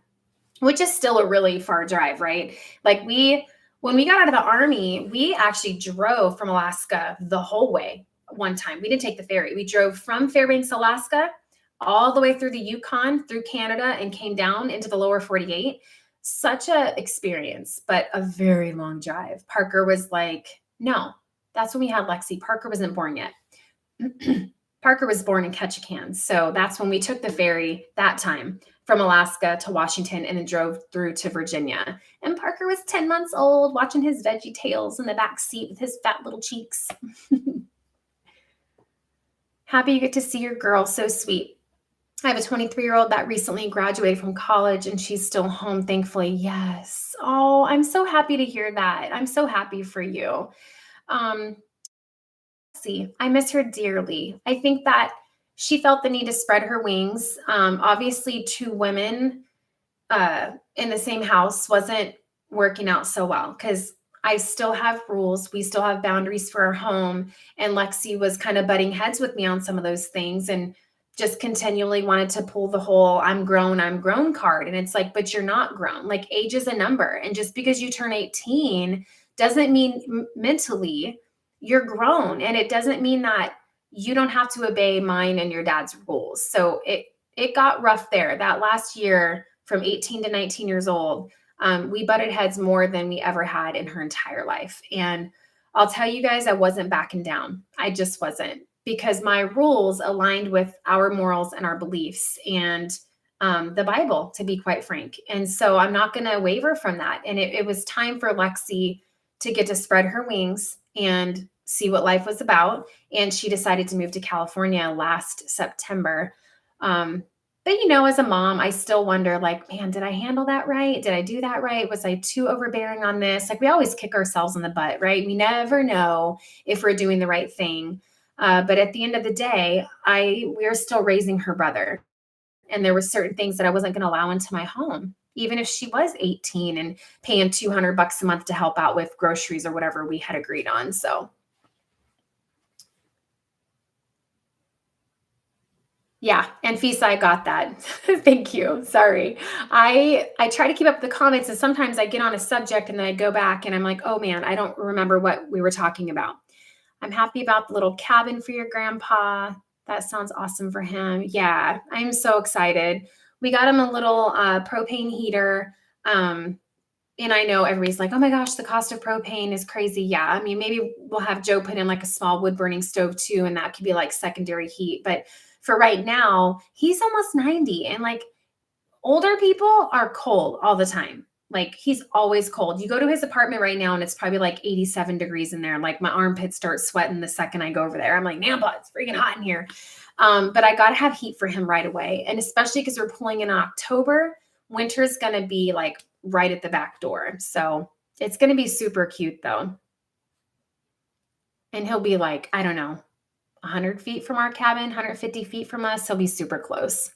which is still a really far drive, right? Like when we got out of the Army, we actually drove from Alaska the whole way. One time we didn't take the ferry. We drove from Fairbanks, Alaska, all the way through the Yukon, through Canada, and came down into the lower 48. Such a experience, but a very long drive. Parker was like, no, that's when we had Lexi. Parker wasn't born yet. Parker was born in Ketchikan. So that's when we took the ferry that time from Alaska to Washington and then drove through to Virginia. And Parker was 10 months old, watching his Veggie Tales in the back seat with his fat little cheeks. Happy you get to see your girl. So sweet. I have a 23-year-old that recently graduated from college, and she's still home, thankfully. Yes. Oh, I'm so happy to hear that. I'm so happy for you. See, I miss her dearly. I think that she felt the need to spread her wings. Obviously, 2 women in the same house wasn't working out so well, because I still have rules. We still have boundaries for our home. And Lexi was kind of butting heads with me on some of those things. And just continually wanted to pull the whole I'm grown card. And it's like, but you're not grown. Like age is a number. And just because you turn 18 doesn't mean mentally you're grown. And it doesn't mean that you don't have to obey mine and your dad's rules. So it got rough there. That last year from 18 to 19 years old, we butted heads more than we ever had in her entire life. And I'll tell you guys, I wasn't backing down. I just wasn't, because my rules aligned with our morals and our beliefs and the Bible, to be quite frank. And so I'm not going to waver from that. And it was time for Lexi to get to spread her wings and see what life was about. And she decided to move to California last September. But as a mom, I still wonder, like, man, did I handle that right? Did I do that right? Was I too overbearing on this? Like, we always kick ourselves in the butt, right? We never know if we're doing the right thing. But at the end of the day, we're still raising her brother. And there were certain things that I wasn't going to allow into my home, even if she was 18 and paying $200 a month to help out with groceries or whatever we had agreed on. So yeah, and Fisa, I got that. Thank you. Sorry. I try to keep up with the comments, and sometimes I get on a subject and then I go back and I'm like, oh man, I don't remember what we were talking about. I'm happy about the little cabin for your grandpa. That sounds awesome for him. Yeah, I'm so excited. We got him a little propane heater. And I know everybody's like, oh my gosh, the cost of propane is crazy. Yeah, I mean, maybe we'll have Joe put in like a small wood burning stove too, and that could be like secondary heat. But for right now, he's almost 90, and like older people are cold all the time. Like he's always cold. You go to his apartment right now and it's probably like 87 degrees in there. Like my armpits start sweating the second I go over there. I'm like, Nampa, it's freaking hot in here. But I got to have heat for him right away. And especially because we're pulling in October, winter's going to be like right at the back door. So it's going to be super cute though. And he'll be like, I don't know, 100 feet from our cabin, 150 feet from us. He'll be super close.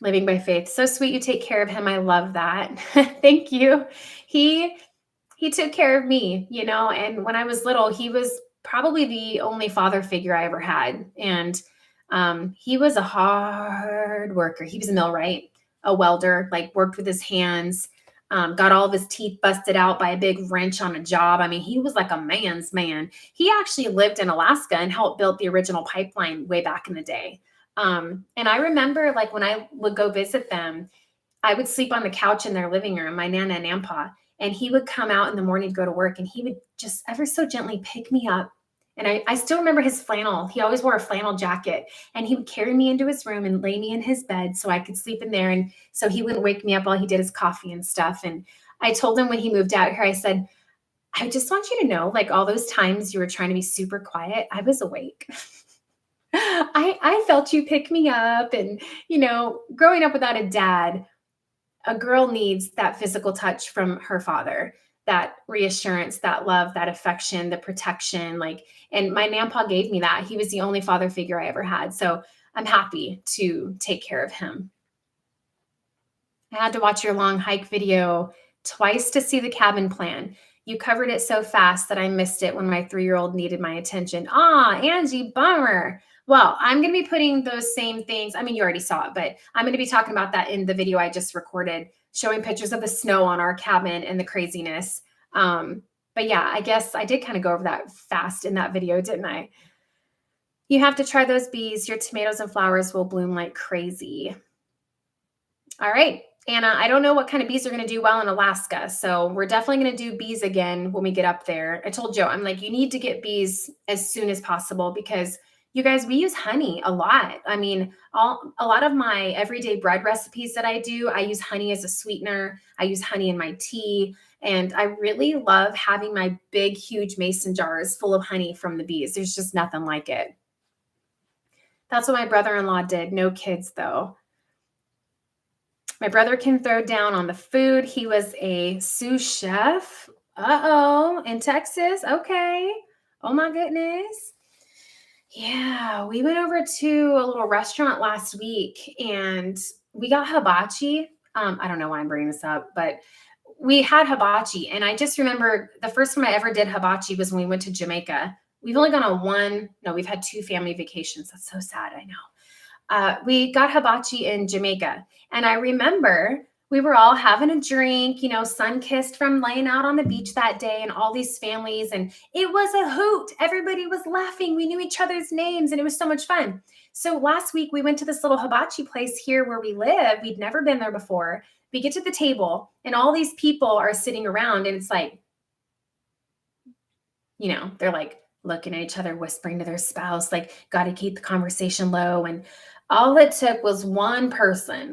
Living by faith. So sweet. You take care of him. I love that. Thank you. He took care of me, and when I was little, he was probably the only father figure I ever had. And he was a hard worker. He was a millwright, a welder, like worked with his hands, got all of his teeth busted out by a big wrench on a job. I mean, he was like a man's man. He actually lived in Alaska and helped build the original pipeline way back in the day. And I remember like when I would go visit them, I would sleep on the couch in their living room, my Nana and Nampa, and he would come out in the morning to go to work, and he would just ever so gently pick me up. And I still remember his flannel. He always wore a flannel jacket, and he would carry me into his room and lay me in his bed so I could sleep in there. And so he wouldn't wake me up while he did his coffee and stuff. And I told him when he moved out here, I said, I just want you to know, like all those times you were trying to be super quiet, I was awake. I felt you pick me up. And, growing up without a dad, a girl needs that physical touch from her father, that reassurance, that love, that affection, the protection. And my Nampa gave me that. He was the only father figure I ever had. So I'm happy to take care of him. I had to watch your long hike video twice to see the cabin plan. You covered it so fast that I missed it when my 3-year-old needed my attention. Angie, bummer. Well, I'm going to be putting those same things. I mean, you already saw it, but I'm going to be talking about that in the video I just recorded, showing pictures of the snow on our cabin and the craziness. But yeah, I guess I did kind of go over that fast in that video, didn't I? You have to try those bees. Your tomatoes and flowers will bloom like crazy. All right, Anna, I don't know what kind of bees are going to do well in Alaska. So we're definitely going to do bees again when we get up there. I told Joe, I'm like, you need to get bees as soon as possible because you guys, we use honey a lot. I mean, a lot of my everyday bread recipes that I do, I use honey as a sweetener. I use honey in my tea. And I really love having my big, huge mason jars full of honey from the bees. There's just nothing like it. That's what my brother-in-law did. No kids, though. My brother can throw down on the food. He was a sous chef. Uh-oh, in Texas. Okay. Oh, my goodness. Yeah, we went over to a little restaurant last week and we got hibachi. I don't know why I'm bringing this up, but we had hibachi. And I just remember the first time I ever did hibachi was when we went to Jamaica. we've only gone on one. No, we've had 2 family vacations. That's so sad. I know. We got hibachi in Jamaica. And I remember we were all having a drink, sun-kissed from laying out on the beach that day, and all these families. And it was a hoot. Everybody was laughing. We knew each other's names, and it was so much fun. So last week we went to this little hibachi place here where we live. We'd never been there before. We get to the table, and all these people are sitting around, and it's like, they're like looking at each other, whispering to their spouse, like, got to keep the conversation low. And all it took was one person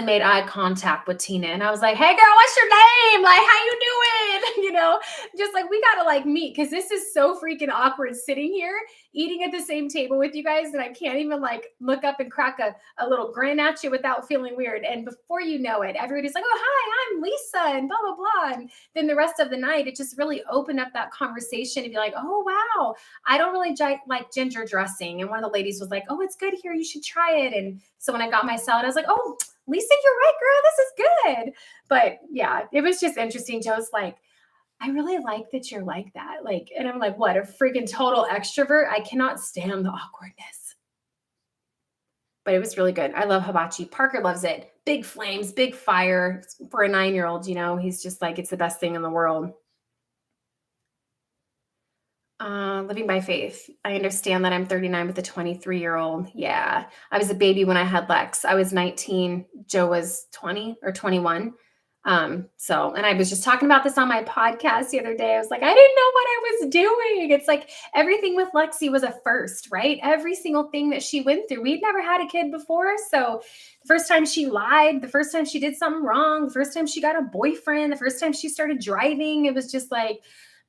made eye contact with Tina. And I was like, hey girl, what's your name? Like, how you doing? Just like, we got to like meet, because this is so freaking awkward sitting here eating at the same table with you guys that I can't even like look up and crack a little grin at you without feeling weird. And before you know it, everybody's like, oh, hi, I'm Lisa, and blah, blah, blah. And then the rest of the night, it just really opened up that conversation and be like, oh, wow, I don't really like ginger dressing. And one of the ladies was like, oh, it's good here, you should try it. And so when I got my salad, I was like, oh, Lisa, you're right, girl, this is good. But yeah, it was just interesting. Joe's like, I really like that you're like that. Like, and I'm like, what, a freaking total extrovert? I cannot stand the awkwardness. But it was really good. I love hibachi. Parker loves it. Big flames, big fire. For a 9-year-old, he's just like, it's the best thing in the world. Living by faith. I understand that I'm 39 with a 23-year-old. Yeah. I was a baby when I had Lex. I was 19. Joe was 20 or 21. And I was just talking about this on my podcast the other day. I was like, I didn't know what I was doing. It's like everything with Lexi was a first, right? Every single thing that she went through. We'd never had a kid before. So the first time she lied, the first time she did something wrong, the first time she got a boyfriend, the first time she started driving, it was just like,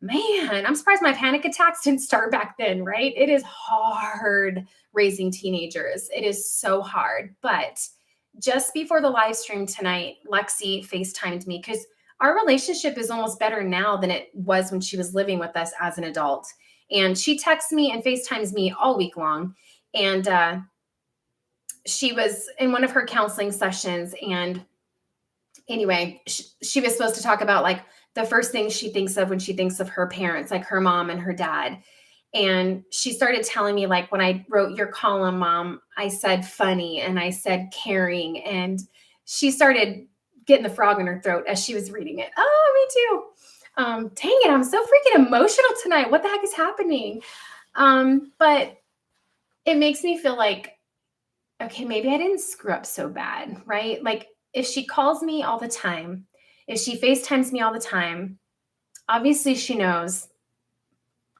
man, I'm surprised my panic attacks didn't start back then, right? It is hard raising teenagers. It is so hard. But just before the live stream tonight, Lexi FaceTimed me, because our relationship is almost better now than it was when she was living with us as an adult. And she texts me and FaceTimes me all week long. And she was in one of her counseling sessions. And anyway, she was supposed to talk about like the first thing she thinks of when she thinks of her parents, like her mom and her dad. And she started telling me, like, when I wrote your column, Mom, I said funny and I said caring. And she started getting the frog in her throat as she was reading it. Oh, me too. Dang it, I'm so freaking emotional tonight. What the heck is happening? But it makes me feel like, okay, maybe I didn't screw up so bad, right? Like, if she calls me all the time, if she FaceTimes me all the time, obviously she knows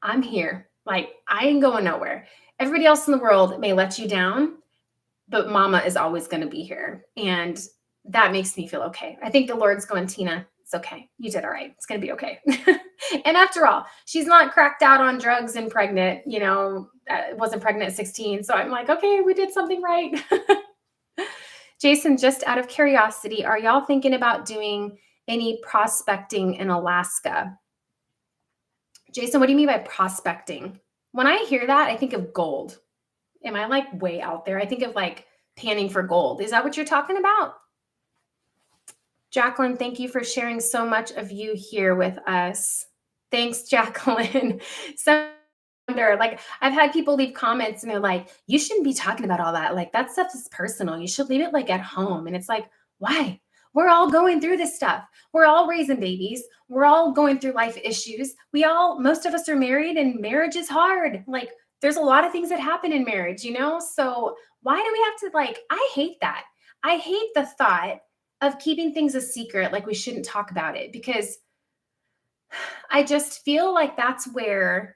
I'm here. Like, I ain't going nowhere. Everybody else in the world may let you down, but Mama is always going to be here. And that makes me feel okay. I think the Lord's going, Tina, it's okay. You did all right. It's going to be okay. And after all, she's not cracked out on drugs and pregnant, wasn't pregnant at 16. So I'm like, okay, we did something right. Jason, just out of curiosity, are y'all thinking about doing any prospecting in Alaska? Jason, what do you mean by prospecting? When I hear that, I think of gold. Am I like way out there? I think of like panning for gold. Is that what you're talking about? Jacqueline, thank you for sharing so much of you here with us. Thanks, Jacqueline. Like, I've had people leave comments and they're like, you shouldn't be talking about all that. Like, that stuff is personal. You should leave it like at home. And it's like, why? We're all going through this stuff. We're all raising babies. We're all going through life issues. Most of us are married, and marriage is hard. Like, there's a lot of things that happen in marriage, So why do we have to, like, I hate that. I hate the thought of keeping things a secret. Like, we shouldn't talk about it, because I just feel like that's where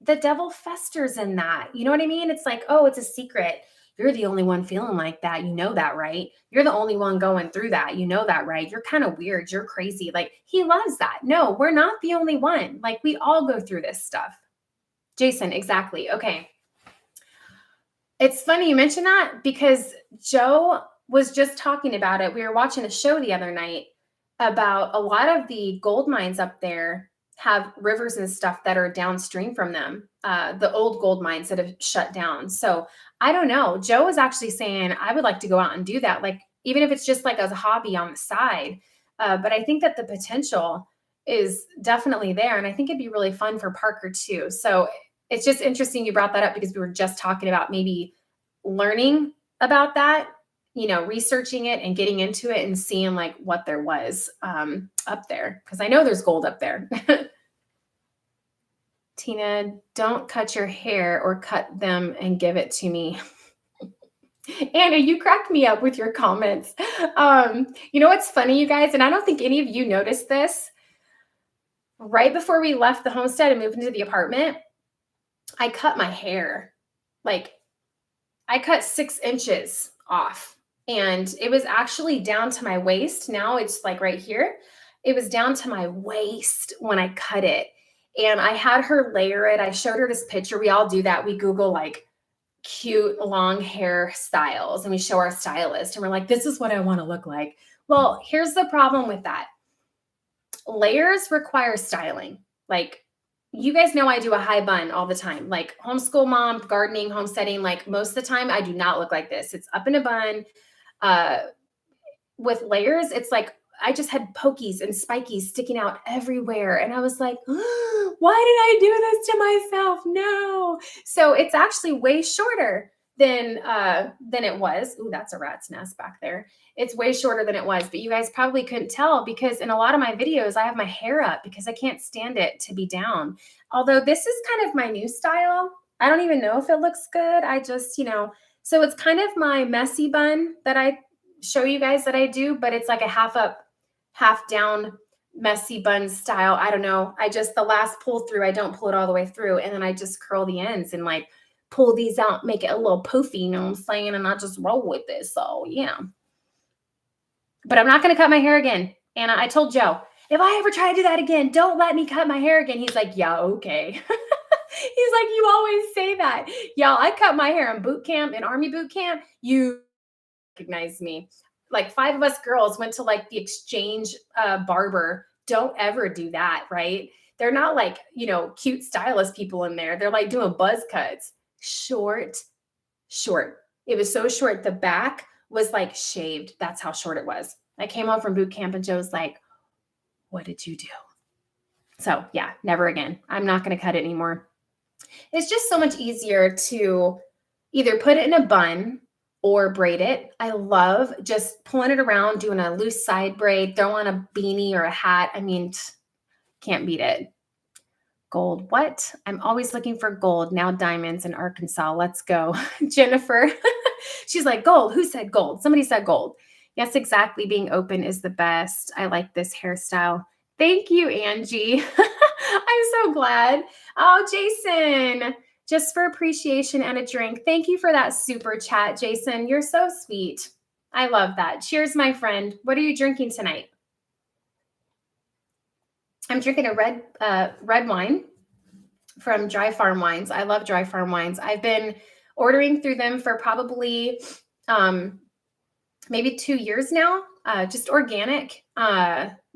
the devil festers in that. You know what I mean? It's like, oh, it's a secret. You're the only one feeling like that. You know that, right? You're the only one going through that. You know that, right? You're kind of weird. You're crazy. Like, he loves that. No, we're not the only one. Like, we all go through this stuff. Jason, exactly. Okay. It's funny you mentioned that, because Joe was just talking about it. We were watching a show the other night about a lot of the gold mines up there have rivers and stuff that are downstream from them, the old gold mines that have shut down. So I don't know. Joe was actually saying, I would like to go out and do that, like, even if it's just like as a hobby on the side. But I think that the potential is definitely there. And I think it'd be really fun for Parker too. So it's just interesting you brought that up because we were just talking about maybe learning about that, you know, researching it and getting into it and seeing like what there was up there. Because I know there's gold up there. Tina, don't cut your hair or cut them and give it to me. Anna, you cracked me up with your comments. You know what's funny, you guys? And I don't think any of you noticed this. Right before we left the homestead and moved into the apartment, I cut my hair. Like, I cut 6 inches off, and it was actually down to my waist. Now it's like right here. It was down to my waist when I cut it. And I had her layer it. I showed her this picture. We all do that. We Google like cute long hair styles and we show our stylist and we're like, this is what I want to look like. Well, here's the problem with that. Layers require styling. Like, you guys know I do a high bun all the time, like homeschool mom, gardening, homesteading. Like most of the time I do not look like this. It's up in a bun. With layers, it's like I just had pokies and spikies sticking out everywhere. And I was like, oh, why did I do this to myself? No. So it's actually way shorter than it was. Ooh, that's a rat's nest back there. It's way shorter than it was, but you guys probably couldn't tell because in a lot of my videos, I have my hair up because I can't stand it to be down. Although this is kind of my new style. I don't even know if it looks good. I just, you know, so it's kind of my messy bun that I show you guys that I do, but it's like a half up, half down messy bun style. I don't know. I just, the last pull through, I don't pull it all the way through. And then I just curl the ends and like pull these out, make it a little poofy, you know what I'm saying? And I just roll with this. So yeah. But I'm not going to cut my hair again. And I told Joe, if I ever try to do that again, don't let me cut my hair again. He's like, yeah, okay. He's like, you always say that. Y'all, I cut my hair in boot camp, in Army boot camp. You recognize me. Like 5 of us girls went to like the exchange barber. Don't ever do that, right? They're not like, you know, cute stylist people in there. They're like doing buzz cuts. Short. It was so short. The back was like shaved. That's how short it was. I came home from boot camp and Joe's like, what did you do? So yeah, never again. I'm not going to cut it anymore. It's just so much easier to either put it in a bun or braid it. I love just pulling it around, doing a loose side braid, throw on a beanie or a hat. I mean, can't beat it. Gold. What? I'm always looking for gold. Now diamonds in Arkansas. Let's go. Jennifer. She's like, gold. Who said gold? Somebody said gold. Yes, exactly. Being open is the best. I like this hairstyle. Thank you, Angie. I'm so glad. Oh, Jason, just for appreciation and a drink. Thank you for that super chat, Jason. You're so sweet. I love that. Cheers, my friend. What are you drinking tonight? I'm drinking a red wine from Dry Farm Wines. I love Dry Farm Wines. I've been ordering through them for probably maybe 2 years now. Just organic.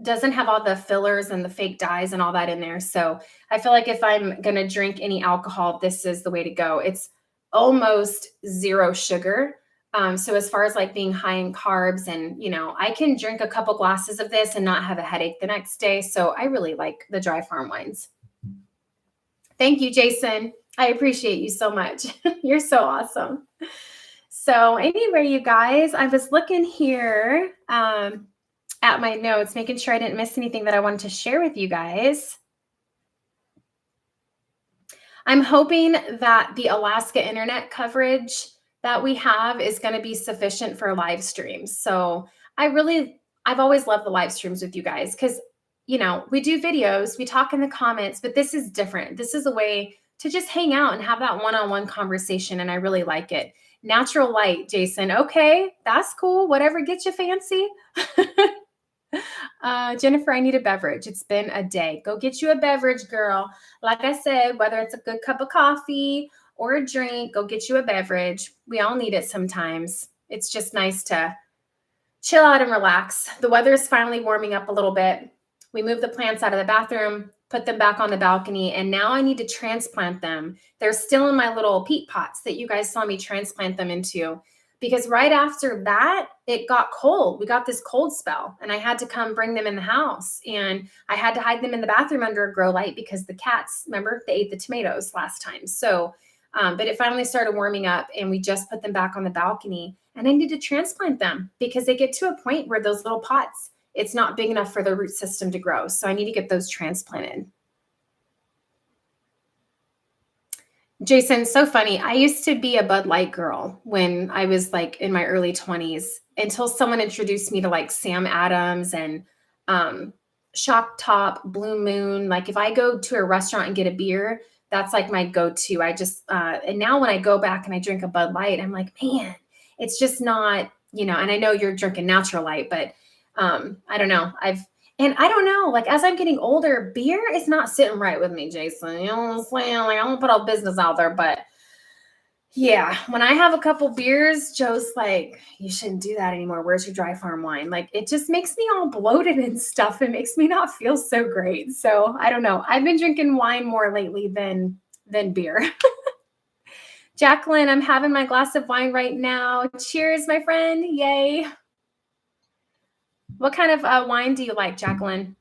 Doesn't have all the fillers and the fake dyes and all that in there. So I feel like if I'm going to drink any alcohol, this is the way to go. It's almost 0 sugar. So as far as like being high in carbs and, you know, I can drink a couple glasses of this and not have a headache the next day. So I really like the Dry Farm Wines. Thank you, Jason. I appreciate you so much. You're so awesome. So anyway, you guys, I was looking here at my notes, making sure I didn't miss anything that I wanted to share with you guys. I'm hoping that the Alaska internet coverage that we have is going to be sufficient for live streams. So I've always loved the live streams with you guys because, you know, we do videos, we talk in the comments, but this is different. This is a way to just hang out and have that one-on-one conversation. And I really like it. Natural light, Jason. Okay, that's cool. Whatever gets you fancy. Jennifer, I need a beverage. It's been a day. Go get you a beverage, girl. Like I said, whether it's a good cup of coffee or a drink, go get you a beverage. We all need it sometimes. It's just nice to chill out and relax. The weather is finally warming up a little bit. We moved the plants out of the bathroom, put them back on the balcony, and now I need to transplant them. They're still in my little peat pots that you guys saw me transplant them into. because right after that, it got cold. We got this cold spell and I had to come bring them in the house, and I had to hide them in the bathroom under a grow light because the cats, remember, they ate the tomatoes last time. So, but it finally started warming up and we just put them back on the balcony, and I need to transplant them because they get to a point where those little pots, it's not big enough for the root system to grow. So I need to get those transplanted. Jason, so funny. I used to be a Bud Light girl when I was like in my early 20s until someone introduced me to like Sam Adams and Shock Top, Blue Moon. Like if I go to a restaurant and get a beer, that's like my go-to. I just and now when I go back and I drink a Bud Light, I'm like, man, it's just not, and I know you're drinking natural light, but I don't know. And I don't know, like as I'm getting older, beer is not sitting right with me, Jason. You know what I'm saying? Like I don't put all business out there, but yeah, when I have a couple beers, Joe's like, you shouldn't do that anymore. Where's your dry farm wine? Like it just makes me all bloated and stuff. It makes me not feel so great. So I don't know. I've been drinking wine more lately than beer. Jacqueline, I'm having my glass of wine right now. Cheers, my friend. Yay. What kind of wine do you like, Jacqueline?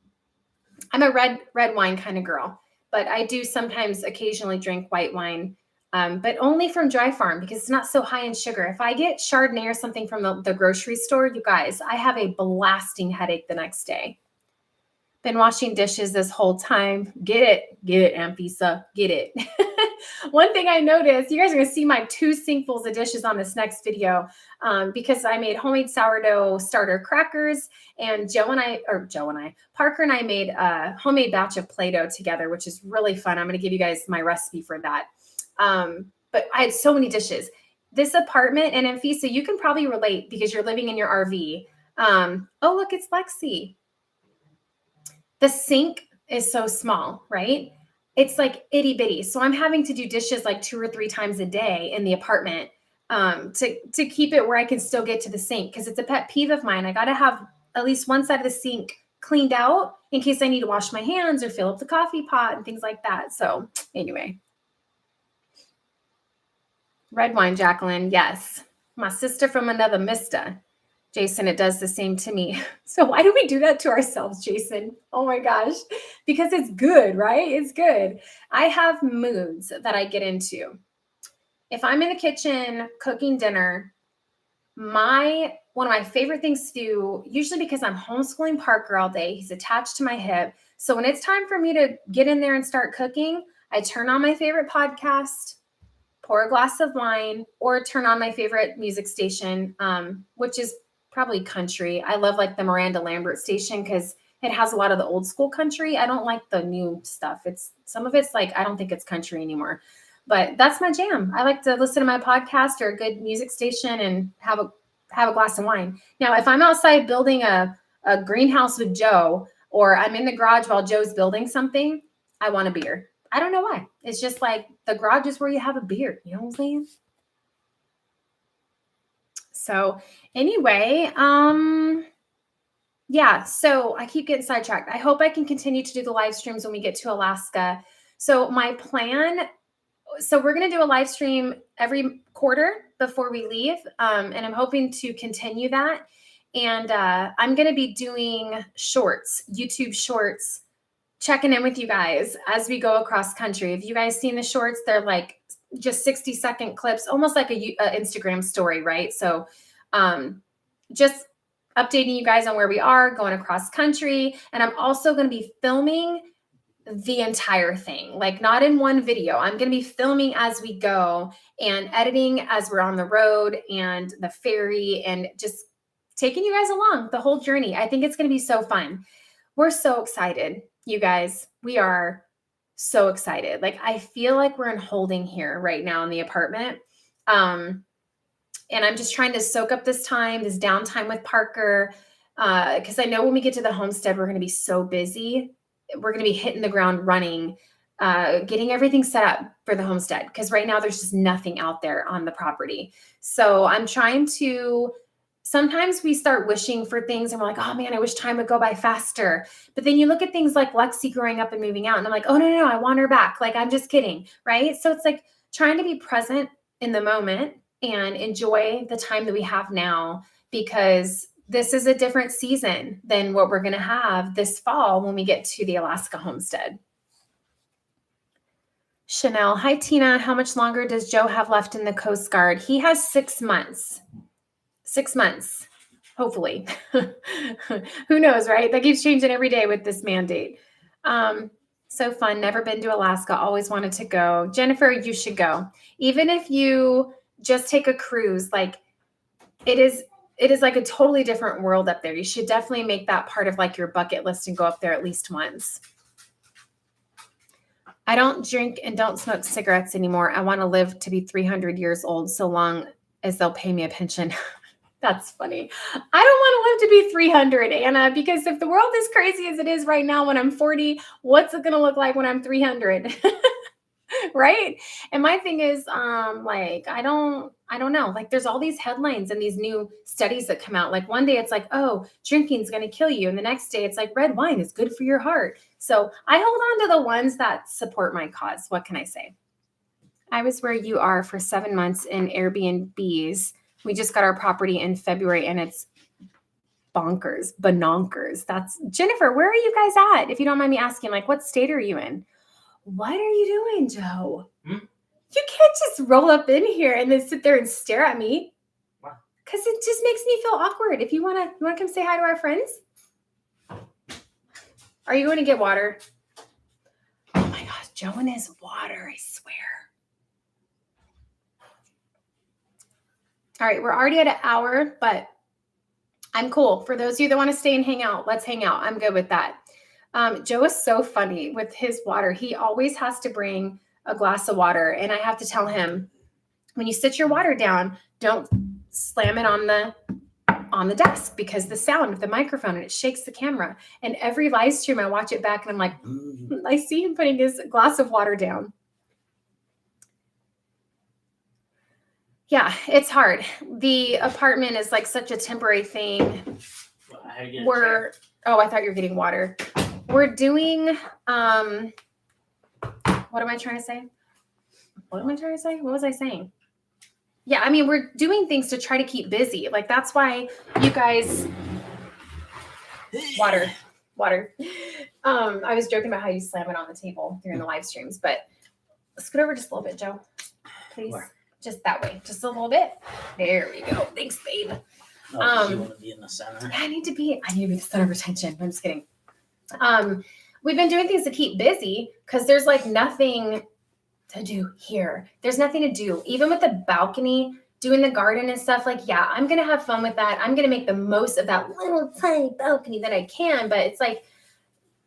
I'm a red wine kind of girl, but I do sometimes occasionally drink white wine, but only from Dry Farm because it's not so high in sugar. If I get Chardonnay or something from the grocery store, you guys, I have a blasting headache the next day. Been washing dishes this whole time. Get it, Anfisa, get it. One thing I noticed, you guys are going to see my 2 sinkfuls of dishes on this next video because I made homemade sourdough starter crackers, and Parker and I made a homemade batch of Play-Doh together, which is really fun. I'm going to give you guys my recipe for that. But I had so many dishes. This apartment, and Anfisa, you can probably relate because you're living in your RV. Oh, look, it's Lexi. The sink is so small, right? It's like itty bitty. So I'm having to do dishes like 2 or 3 times a day in the apartment to keep it where I can still get to the sink, because it's a pet peeve of mine. I got to have at least one side of the sink cleaned out in case I need to wash my hands or fill up the coffee pot and things like that. So anyway. Red wine, Jacqueline. Yes. My sister from another mister. Jason, it does the same to me. So why do we do that to ourselves, Jason? Oh my gosh. Because it's good, right? It's good. I have moods that I get into. If I'm in the kitchen cooking dinner, one of my favorite things to do, usually because I'm homeschooling Parker all day, he's attached to my hip. So when it's time for me to get in there and start cooking, I turn on my favorite podcast, pour a glass of wine, or turn on my favorite music station, which is probably country. I love like the Miranda Lambert station because it has a lot of the old school country. I don't like the new stuff. Some of it's like, I don't think it's country anymore, but that's my jam. I like to listen to my podcast or a good music station and have a glass of wine. Now, if I'm outside building a greenhouse with Joe, or I'm in the garage while Joe's building something, I want a beer. I don't know why. It's just like the garage is where you have a beer. You know what I'm saying? So anyway, yeah, so I keep getting sidetracked. I hope I can continue to do the live streams when we get to Alaska. So my plan, so we're going to do a live stream every quarter before we leave. And I'm hoping to continue that. And I'm going to be doing shorts, YouTube shorts, checking in with you guys as we go across country. If you guys seen the shorts, they're like just 60-second clips, almost like a Instagram story, right? So just updating you guys on where we are going across country. And I'm also going to be filming the entire thing, like not in one video. I'm going to be filming as we go and editing as we're on the road and the ferry, and just taking you guys along the whole journey. I think it's going to be so fun. We're so excited, you guys. We are so excited. Like I feel like we're in holding here right now in the apartment. And I'm just trying to soak up this downtime with Parker. Because I know when we get to the homestead, we're going to be so busy. We're going to be hitting the ground running, getting everything set up for the homestead. Because right now there's just nothing out there on the property. So I'm trying to, sometimes we start wishing for things and we're like, oh man, I wish time would go by faster. But then you look at things like Lexi growing up and moving out, and I'm like, oh no, I want her back. Like, I'm just kidding, right? So it's like trying to be present in the moment and enjoy the time that we have now, because this is a different season than what we're going to have this fall when we get to the Alaska homestead. Chanel, hi Tina. How much longer does Joe have left in the Coast Guard? He has 6 months. 6 months, hopefully. Who knows, right? That keeps changing every day with this mandate. So fun. Never been to Alaska. Always wanted to go. Jennifer, you should go. Even if you just take a cruise, like it is like a totally different world up there. You should definitely make that part of like your bucket list and go up there at least once. I don't drink and don't smoke cigarettes anymore. I want to live to be 300 years old so long as they'll pay me a pension. That's funny. I don't want to live to be 300, Anna, because if the world is crazy as it is right now when I'm 40, what's it going to look like when I'm 300? Right? And my thing is, like, I don't know. Like, there's all these headlines and these new studies that come out. Like one day it's like, oh, drinking is going to kill you. And the next day it's like red wine is good for your heart. So I hold on to the ones that support my cause. What can I say? I was where you are for 7 months in Airbnbs. We just got our property in February and it's bonkers. That's Jennifer. Where are you guys at? If you don't mind me asking, like, what state are you in? What are you doing, Joe? You can't just roll up in here and then sit there and stare at me. Because it just makes me feel awkward. If you wanna come say hi to our friends? Are you going to get water? Oh my gosh, Joe and his water, I swear. All right, we're already at an hour, but I'm cool. For those of you that want to stay and hang out, let's hang out. I'm good with that. Joe is so funny with his water. He always has to bring a glass of water. And I have to tell him, when you sit your water down, don't slam it on the desk, because the sound of the microphone, and it shakes the camera. And every live stream, I watch it back and I'm like, I see him putting his glass of water down. Yeah, it's hard. The apartment is like such a temporary thing. Oh, I thought you were getting water. We're doing, what am I trying to say? What was I saying? Yeah, I mean, we're doing things to try to keep busy. Like, that's why you guys, water. I was joking about how you slam it on the table during the live streams, but scoot over just a little bit, Joe, please. Just that way, just a little bit. There we go. Thanks, babe. You want to be in the center? Yeah, I need to be the center of attention. I'm just kidding. We've been doing things to keep busy because there's like nothing to do here. There's nothing to do. Even with the balcony, doing the garden and stuff, like, yeah, I'm going to have fun with that. I'm going to make the most of that little tiny balcony that I can. But it's like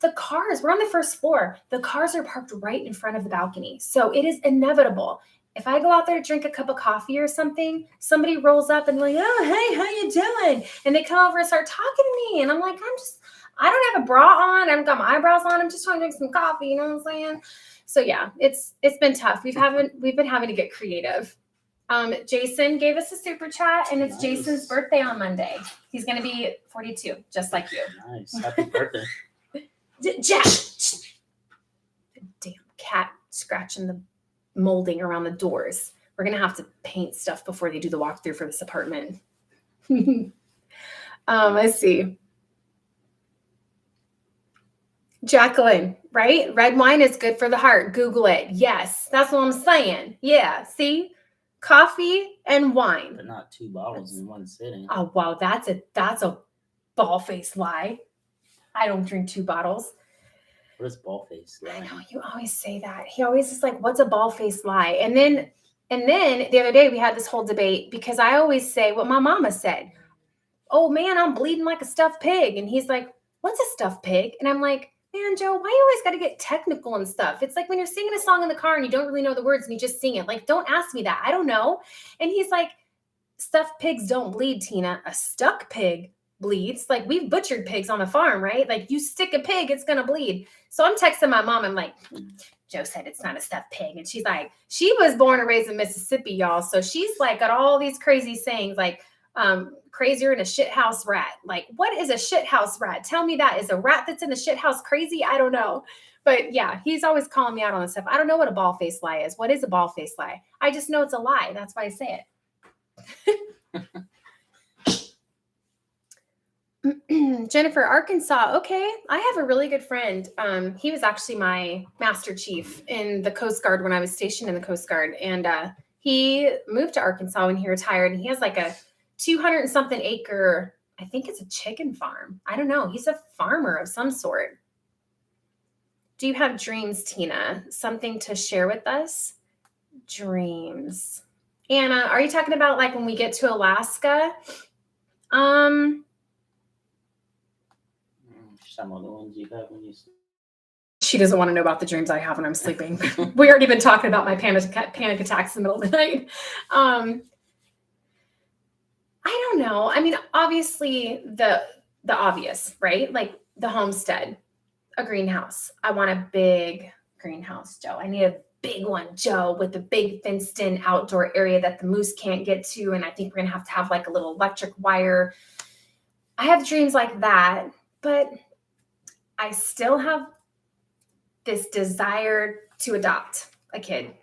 the cars, we're on the first floor. The cars are parked right in front of the balcony. So it is inevitable. If I go out there to drink a cup of coffee or something, somebody rolls up and like, oh, hey, how you doing? And they come over and start talking to me. And I'm like, I don't have a bra on. I haven't got my eyebrows on. I'm just trying to drink some coffee. You know what I'm saying? So yeah, it's been tough. We've been having to get creative. Jason gave us a super chat, and it's nice. Jason's birthday on Monday. He's going to be 42, just like you. Nice. Happy birthday. Jack. Damn cat scratching the molding around the doors. We're going to have to paint stuff before they do the walkthrough for this apartment. Let's see. Jacqueline, right? Red wine is good for the heart. Google it. Yes, that's what I'm saying. Yeah, see? Coffee and wine. But not 2 bottles in one sitting. Oh, wow. That's a ball-faced lie. I don't drink 2 bottles. What is ball-faced lie? I know, you always say that. He always is like, what's a ball-faced lie? And then the other day we had this whole debate because I always say what my mama said. Oh, man, I'm bleeding like a stuffed pig. And he's like, what's a stuffed pig? And I'm like, man, Joe, why you always got to get technical and stuff? It's like when you're singing a song in the car and you don't really know the words and you just sing it. Like, don't ask me that. I don't know. And he's like, stuffed pigs don't bleed, Tina. A stuck pig bleeds. Like, we've butchered pigs on the farm, right? Like, you stick a pig, it's going to bleed. So I'm texting my mom. I'm like, Joe said it's not a stuffed pig. And she's like, she was born and raised in Mississippi, y'all. So she's like got all these crazy sayings like, crazier than a shit house rat. Like, what is a shit house rat? Tell me that. Is a rat that's in the shit house crazy? I don't know. But yeah, he's always calling me out on this stuff. I don't know what a ball-faced lie is. What is a ball-faced lie? I just know it's a lie. That's why I say it. Jennifer, Arkansas. Okay. I have a really good friend. He was actually my master chief in the Coast Guard when I was stationed in the Coast Guard. And he moved to Arkansas when he retired. And he has like a 200 and something acre, I think it's a chicken farm. I don't know. He's a farmer of some sort. Do you have dreams, Tina? Something to share with us? Dreams. Anna, are you talking about like when we get to Alaska? Some of the ones you have when you sleep. She doesn't want to know about the dreams I have when I'm sleeping. We already been talking about my panic attacks in the middle of the night. I don't know. I mean, obviously the obvious, right? Like the homestead, a greenhouse. I want a big greenhouse, Joe. I need a big one, Joe, with a big fenced-in outdoor area that the moose can't get to. And I think we're gonna have like a little electric wire. I have dreams like that, but I still have this desire to adopt a kid.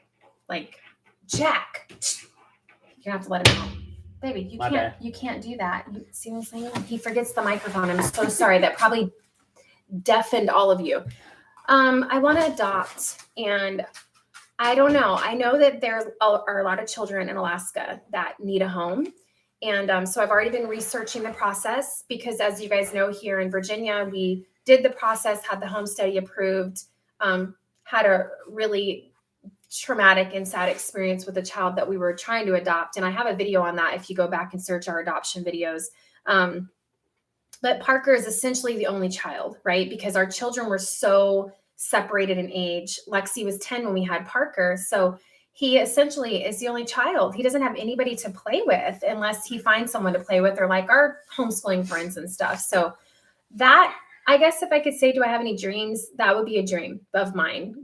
Like Jack, you're gonna have to let him know. Baby, you can't do that. You see what I'm saying? He forgets the microphone. I'm so sorry. That probably deafened all of you. I want to adopt, and I don't know. I know that there are a lot of children in Alaska that need a home. And so I've already been researching the process because, as you guys know, here in Virginia, we did the process, had the home study approved, had a really traumatic and sad experience with a child that we were trying to adopt. And I have a video on that if you go back and search our adoption videos. But Parker is essentially the only child, right? Because our children were so separated in age. Lexi was 10 when we had Parker. So he essentially is the only child. He doesn't have anybody to play with unless he finds someone to play with or like our homeschooling friends and stuff. So that, I guess if I could say, do I have any dreams? That would be a dream of mine.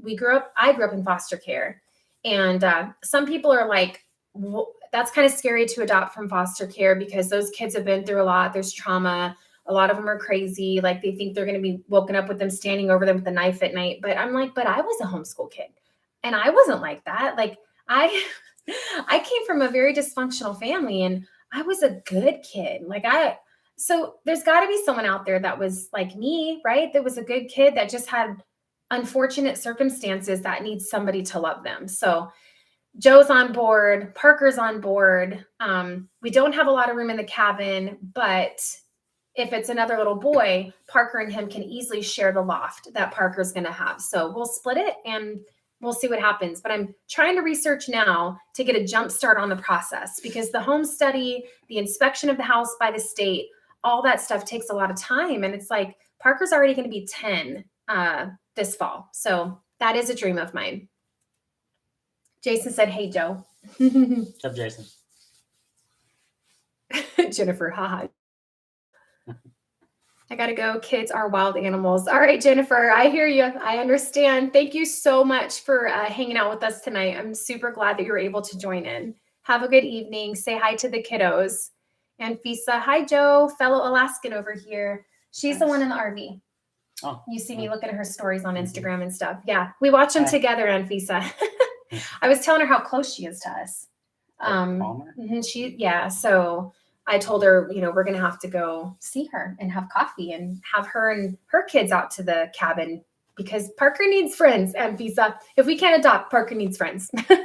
I grew up in foster care. And some people are like, that's kind of scary to adopt from foster care because those kids have been through a lot. There's trauma. A lot of them are crazy. Like they think they're going to be woken up with them standing over them with a knife at night. But I'm like, but I was a homeschool kid and I wasn't like that. Like I came from a very dysfunctional family and I was a good kid. So there's got to be someone out there that was like me, right? That was a good kid that just had unfortunate circumstances that needs somebody to love them. So Joe's on board, Parker's on board. We don't have a lot of room in the cabin, but if it's another little boy, Parker and him can easily share the loft that Parker's going to have. So we'll split it and we'll see what happens. But I'm trying to research now to get a jump start on the process because the home study, the inspection of the house by the state, all that stuff takes a lot of time. And it's like, Parker's already going to be 10 this fall. So that is a dream of mine. Jason said, hey, Joe. What's up, Jason? Jennifer, haha. I got to go. Kids are wild animals. All right, Jennifer, I hear you. I understand. Thank you so much for hanging out with us tonight. I'm super glad that you were able to join in. Have a good evening. Say hi to the kiddos. And Fisa, hi, Joe, fellow Alaskan over here. She's the one in the RV. Oh, you see me looking at her stories on Instagram and stuff. Yeah, we watch them together, Anfisa. I was telling her how close she is to us. So I told her, we're going to have to go see her and have coffee and have her and her kids out to the cabin because Parker needs friends, Anfisa. If we can't adopt, Parker needs friends. We're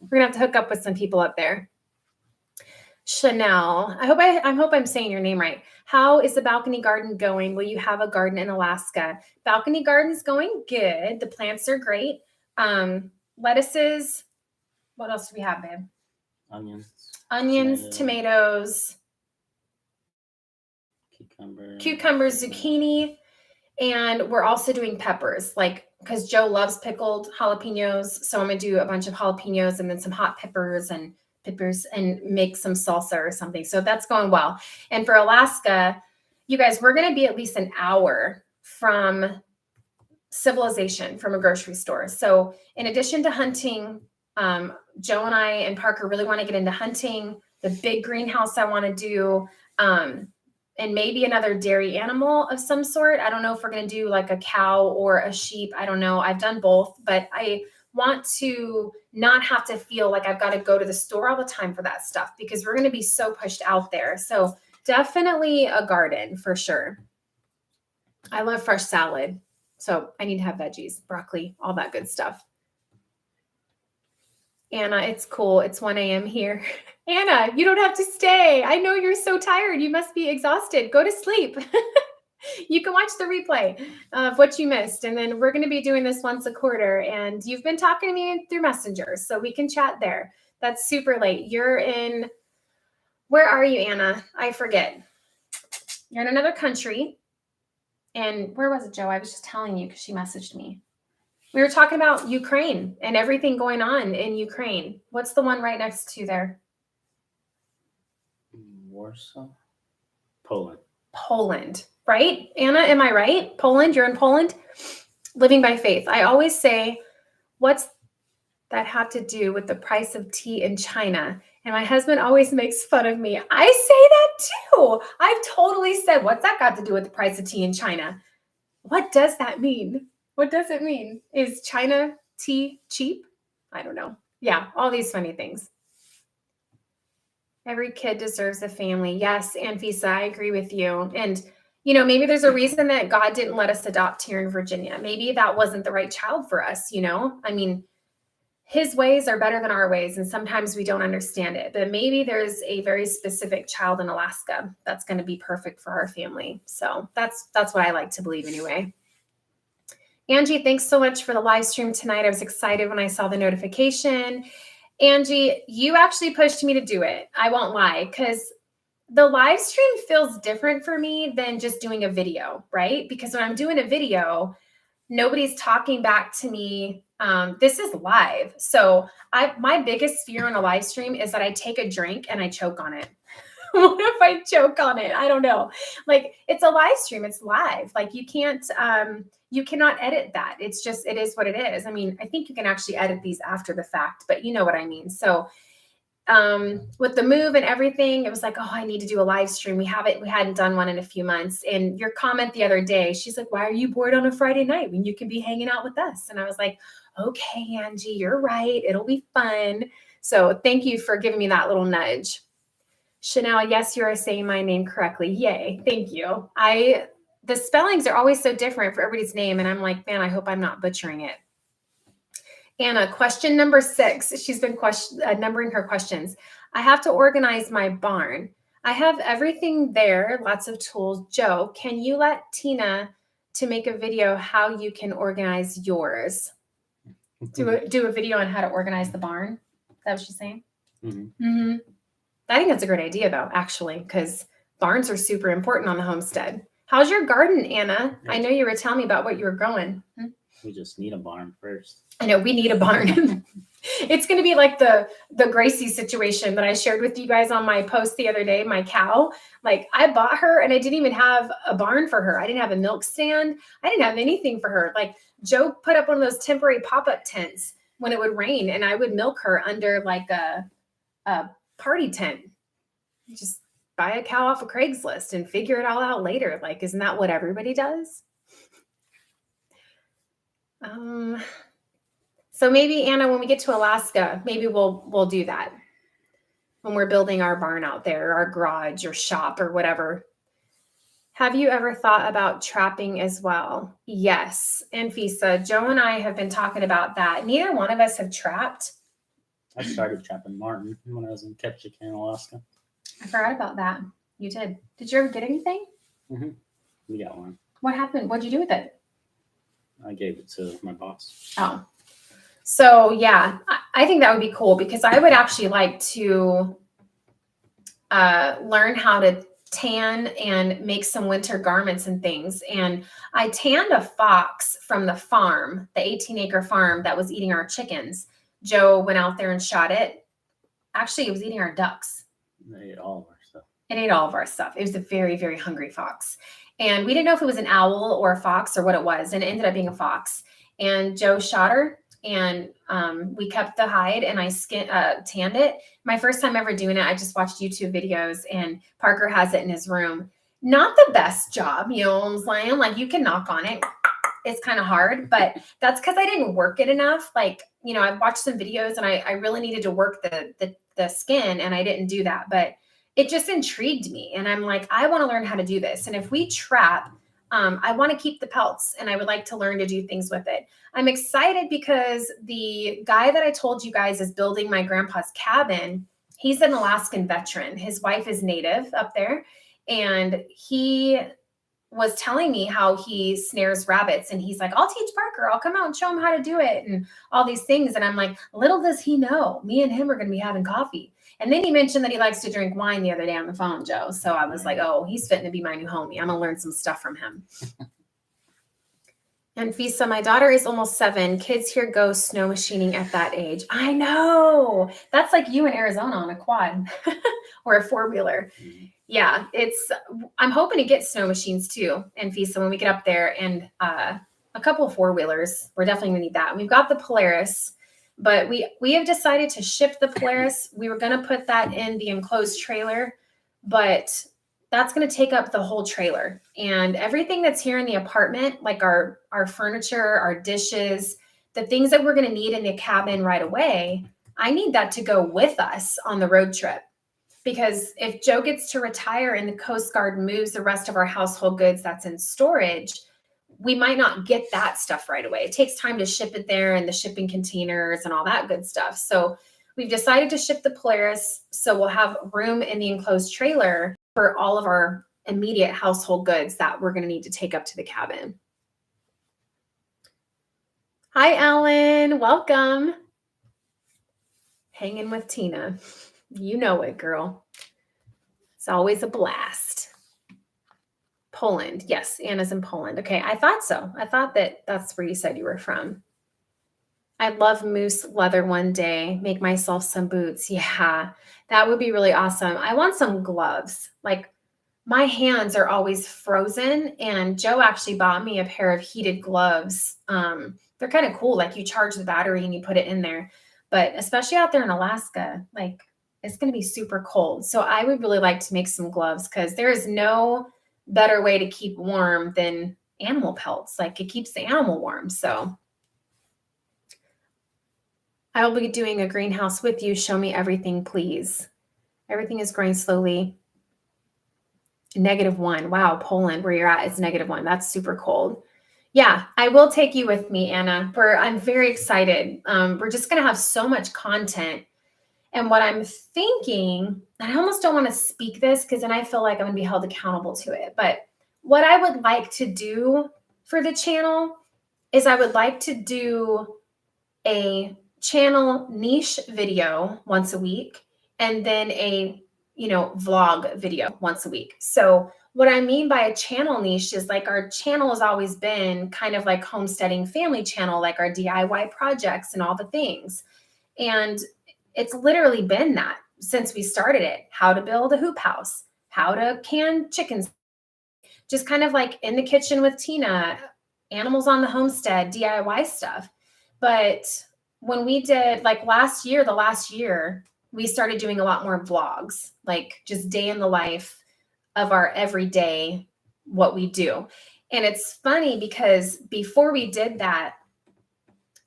going to have to hook up with some people up there. Chanel, I hope I'm saying your name right. How is the balcony garden going? Will you have a garden in Alaska? Balcony garden's going good. The plants are great. Lettuces. What else do we have, babe? Onions, tomatoes, cucumbers, zucchini, and we're also doing peppers, because Joe loves pickled jalapenos. So I'm gonna do a bunch of jalapenos and then some hot peppers and make some salsa or something. So that's going well. And for Alaska, you guys, we're gonna be at least an hour from civilization, from a grocery store. So in addition to hunting, Joe and I and Parker really want to get into hunting, the big greenhouse I want to do, and maybe another dairy animal of some sort. I don't know if we're going to do like a cow or a sheep. I don't know. I've done both, but I want to not have to feel like I've got to go to the store all the time for that stuff because we're going to be so pushed out there. So definitely a garden for sure. I love fresh salad. So I need to have veggies, broccoli, all that good stuff. Anna, it's cool. It's 1 a.m. here. Anna, you don't have to stay. I know you're so tired. You must be exhausted. Go to sleep. You can watch the replay of what you missed. And then we're going to be doing this once a quarter. And you've been talking to me through Messenger, so we can chat there. That's super late. You're in, where are you, Anna? I forget. You're in another country. And where was it, Joe? I was just telling you because she messaged me. We were talking about Ukraine and everything going on in Ukraine. What's the one right next to there? Warsaw? Poland. Poland, right? Anna, am I right? Poland, you're in Poland? Living by faith. I always say, what's that have to do with the price of tea in China? And my husband always makes fun of me. I say that too. I've totally said, what's that got to do with the price of tea in China? What does that mean? What does it mean? Is China tea cheap? I don't know. Yeah, all these funny things. Every kid deserves a family. Yes, Anfisa, I agree with you. And, you know, maybe there's a reason that God didn't let us adopt here in Virginia. Maybe that wasn't the right child for us, you know? I mean, his ways are better than our ways, and sometimes we don't understand it. But maybe there's a very specific child in Alaska that's going to be perfect for our family. So that's what I like to believe anyway. Angie, thanks so much for the live stream tonight. I was excited when I saw the notification. Angie, you actually pushed me to do it. I won't lie, because the live stream feels different for me than just doing a video, right? Because when I'm doing a video, nobody's talking back to me. This is live. So my biggest fear on a live stream is that I take a drink and I choke on it. What if I choke on it? I don't know. Like, it's a live stream. It's live. Like, you cannot edit that. It's just, it is what it is. I mean, I think you can actually edit these after the fact, but you know what I mean? So, with the move and everything, it was like, oh, I need to do a live stream. We hadn't done one in a few months. And your comment the other day, she's like, why are you bored on a Friday night when you can be hanging out with us? And I was like, okay, Angie, you're right. It'll be fun. So thank you for giving me that little nudge. Chanel, yes, you are saying my name correctly. Yay. Thank you. The spellings are always so different for everybody's name. And I'm like, man, I hope I'm not butchering it. Anna, question number 6. She's been numbering her questions. I have to organize my barn. I have everything there, lots of tools. Joe, can you let Tina to make a video how you can organize yours? Do a video on how to organize the barn. Is that what she's saying? Mm-hmm. Mm-hmm. I think that's a great idea, though, actually, because barns are super important on the homestead. How's your garden, Anna? I know you were telling me about what you were growing. We just need a barn first. I know, we need a barn. It's going to be like the Gracie situation that I shared with you guys on my post the other day, my cow. Like, I bought her and I didn't even have a barn for her. I didn't have a milk stand. I didn't have anything for her. Like, Joe put up one of those temporary pop-up tents when it would rain, and I would milk her under like a party tent. You just buy a cow off of Craigslist and figure it all out later. Like, isn't that what everybody does? So maybe, Anna, when we get to Alaska, maybe we'll do that when we're building our barn out there, our garage or shop or whatever. Have you ever thought about trapping as well? Yes. And Fisa, Joe and I have been talking about that. Neither one of us have trapped. I started trapping marten when I was in Ketchikan, Alaska. I forgot about that. You did. Did you ever get anything? Mm-hmm. We got one. What happened? What'd you do with it? I gave it to my boss. Oh. So, yeah, I think that would be cool, because I would actually like to learn how to tan and make some winter garments and things. And I tanned a fox from the farm, the 18-acre farm that was eating our chickens. Joe went out there and shot it. Actually, it was eating our ducks. They ate all of our stuff. It ate all of our stuff. It was a very, very hungry fox. And we didn't know if it was an owl or a fox or what it was. And it ended up being a fox. And Joe shot her, and we kept the hide, and I tanned it. My first time ever doing it, I just watched YouTube videos, and Parker has it in his room. Not the best job, you know what I'm saying? Like, you can knock on it. It's kind of hard, but that's because I didn't work it enough. Like, I've watched some videos and I really needed to work the skin, and I didn't do that, but it just intrigued me. And I'm like, I want to learn how to do this. And if we trap, I want to keep the pelts, and I would like to learn to do things with it. I'm excited because the guy that I told you guys is building my grandpa's cabin. He's an Alaskan veteran. His wife is native up there, and he was telling me how he snares rabbits, and he's like, I'll teach Parker. I'll come out and show him how to do it and all these things. And I'm like, little does he know, me and him are going to be having coffee. And then he mentioned that he likes to drink wine the other day on the phone, Joe. So I was like, oh, he's fitting to be my new homie. I'm going to learn some stuff from him. And Fisa, my daughter is almost 7. Kids here go snow machining at that age. I know. That's like you in Arizona on a quad or a 4-wheeler. Yeah, I'm hoping to get snow machines too, and Fisa, when we get up there, and a couple of 4-wheelers. We're definitely gonna need that. We've got the Polaris, but we have decided to ship the Polaris. We were gonna put that in the enclosed trailer, but that's gonna take up the whole trailer. And everything that's here in the apartment, like our furniture, our dishes, the things that we're gonna need in the cabin right away, I need that to go with us on the road trip. Because if Joe gets to retire and the Coast Guard moves the rest of our household goods that's in storage, we might not get that stuff right away. It takes time to ship it there, and the shipping containers and all that good stuff. So we've decided to ship the Polaris, so we'll have room in the enclosed trailer for all of our immediate household goods that we're going to need to take up to the cabin. Hi, Ellen. Welcome. Hanging with Tina. You know it, girl. It's always a blast. Poland. Yes, Anna's in Poland. Okay, I thought so. I thought that's where you said you were from. I'd love moose leather one day. Make myself some boots. Yeah, that would be really awesome. I want some gloves. Like, my hands are always frozen, and Joe actually bought me a pair of heated gloves. They're kind of cool. Like, you charge the battery and you put it in there. But especially out there in Alaska, like, it's going to be super cold. So I would really like to make some gloves, because there is no better way to keep warm than animal pelts. Like, it keeps the animal warm. So I will be doing a greenhouse with you. Show me everything, please. Everything is growing slowly. -1. Wow, Poland, where you're at, is -1. That's super cold. Yeah, I will take you with me, Anna. I'm very excited. We're just going to have so much content. And what I'm thinking, and I almost don't want to speak this because then I feel like I'm going to be held accountable to it. But what I would like to do for the channel is I would like to do a channel niche video once a week, and then a vlog video once a week. So what I mean by a channel niche is, like, our channel has always been kind of like homesteading family channel, like our DIY projects and all the things. And it's literally been that since we started it. How to build a hoop house, how to can chickens, just kind of like in the kitchen with Tina, animals on the homestead, DIY stuff. But when we did, like, the last year, we started doing a lot more vlogs, like just day in the life of our everyday, what we do. And it's funny because before we did that,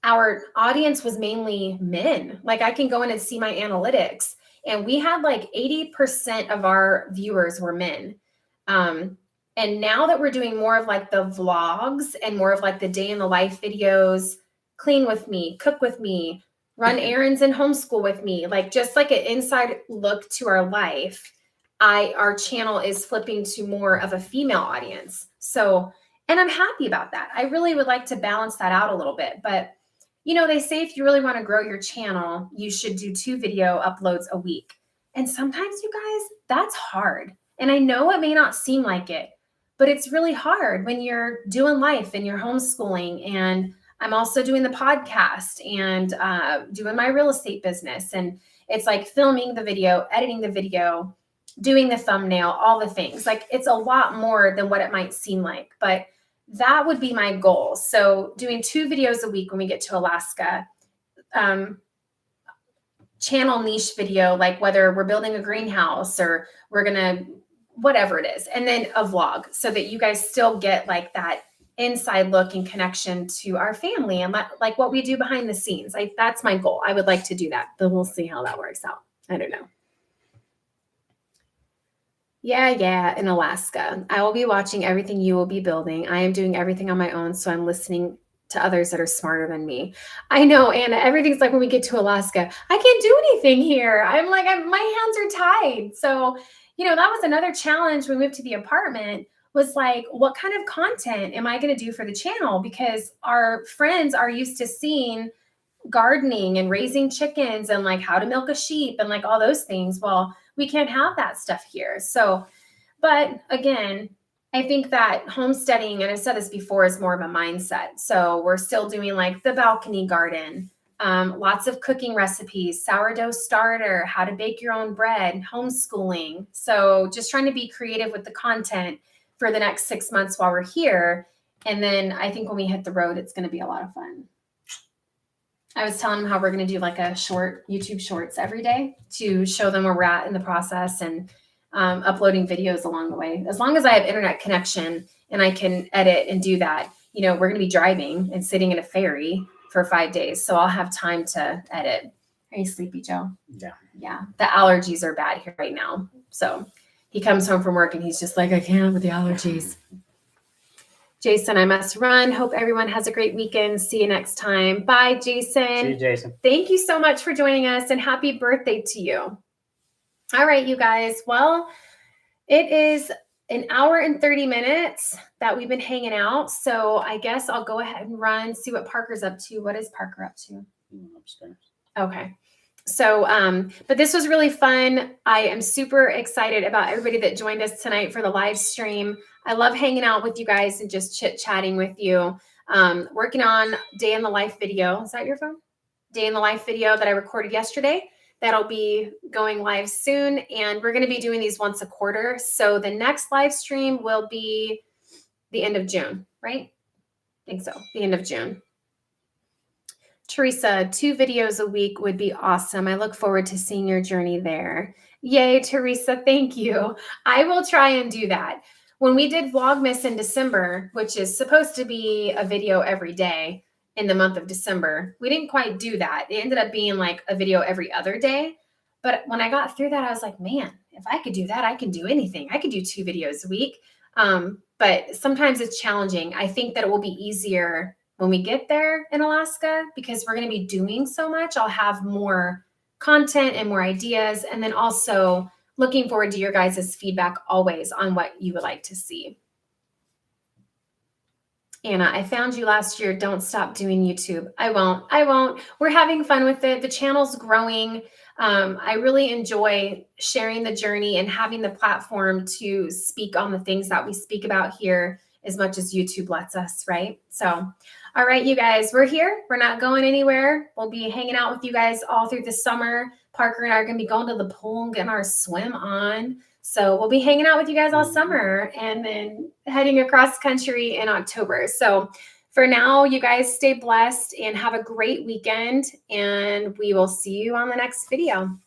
our audience was mainly men. Like, I can go in and see my analytics, and we had like 80% of our viewers were men. And now that we're doing more of like the vlogs and more of like the day in the life videos, clean with me, cook with me, run errands and homeschool with me, like just like an inside look to our life, our channel is flipping to more of a female audience. So, and I'm happy about that. I really would like to balance that out a little bit, but they say if you really want to grow your channel, you should do 2 video uploads a week. And sometimes, you guys, that's hard. And I know it may not seem like it, but it's really hard when you're doing life and you're homeschooling. And I'm also doing the podcast and doing my real estate business. And it's like filming the video, editing the video, doing the thumbnail, all the things. Like, it's a lot more than what it might seem like, but that would be my goal. So doing 2 videos a week when we get to Alaska, channel niche video, like whether we're building a greenhouse or we're going to, whatever it is, and then a vlog, so that you guys still get like that inside look and connection to our family and like what we do behind the scenes. That's my goal. I would like to do that, but we'll see how that works out. I don't know. Yeah, in Alaska. I will be watching everything you will be building. I am doing everything on my own, so I'm listening to others that are smarter than me. I know, Anna, everything's like when we get to Alaska, I can't do anything here. I'm like, my hands are tied. So, that was another challenge when we moved to the apartment was like, what kind of content am I going to do for the channel? Because our friends are used to seeing gardening and raising chickens and like how to milk a sheep and like all those things. Well, we can't have that stuff here. So, but again, I think that homesteading, and I've said this before, is more of a mindset. So we're still doing like the balcony garden, lots of cooking recipes, sourdough starter, how to bake your own bread, homeschooling. So just trying to be creative with the content for the next 6 months while we're here. And then I think when we hit the road, it's going to be a lot of fun. I was telling them how we're going to do like a short YouTube shorts every day to show them where we're at in the process and uploading videos along the way. As long as I have internet connection and I can edit and do that, we're going to be driving and sitting in a ferry for 5 days. So I'll have time to edit. Are you sleepy, Joe? Yeah. The allergies are bad here right now. So he comes home from work and he's just like, I can't with the allergies. Jason, I must run. Hope everyone has a great weekend. See you next time. Bye, Jason. See you, Jason. Thank you so much for joining us and happy birthday to you. All right, you guys. Well, it is an hour and 30 minutes that we've been hanging out. So I guess I'll go ahead and run, see what Parker's up to. What is Parker up to? Upstairs. Okay. So, but this was really fun. I am super excited about everybody that joined us tonight for the live stream. I love hanging out with you guys and just chit-chatting with you. Working on day in the life video. Is that your phone? Day in the life video that I recorded yesterday. That'll be going live soon. And we're going to be doing these once a quarter. So the next live stream will be the end of June, right? I think so. The end of June. Teresa, 2 videos a week would be awesome. I look forward to seeing your journey there. Yay, Teresa. Thank you. I will try and do that. When we did Vlogmas in December, which is supposed to be a video every day in the month of December, we didn't quite do that. It ended up being like a video every other day. But when I got through that, I was like, man, if I could do that, I can do anything. I could do 2 videos a week. But sometimes it's challenging. I think that it will be easier when we get there in Alaska, because we're going to be doing so much. I'll have more content and more ideas. And then also looking forward to your guys' feedback always on what you would like to see. Anna, I found you last year. Don't stop doing YouTube. I won't. We're having fun with it. The channel's growing. I really enjoy sharing the journey and having the platform to speak on the things that we speak about here as much as YouTube lets us, right? So, all right, you guys, we're here. We're not going anywhere. We'll be hanging out with you guys all through the summer. Parker and I are going to be going to the pool and getting our swim on. So we'll be hanging out with you guys all summer and then heading across country in October. So for now, you guys stay blessed and have a great weekend. And we will see you on the next video.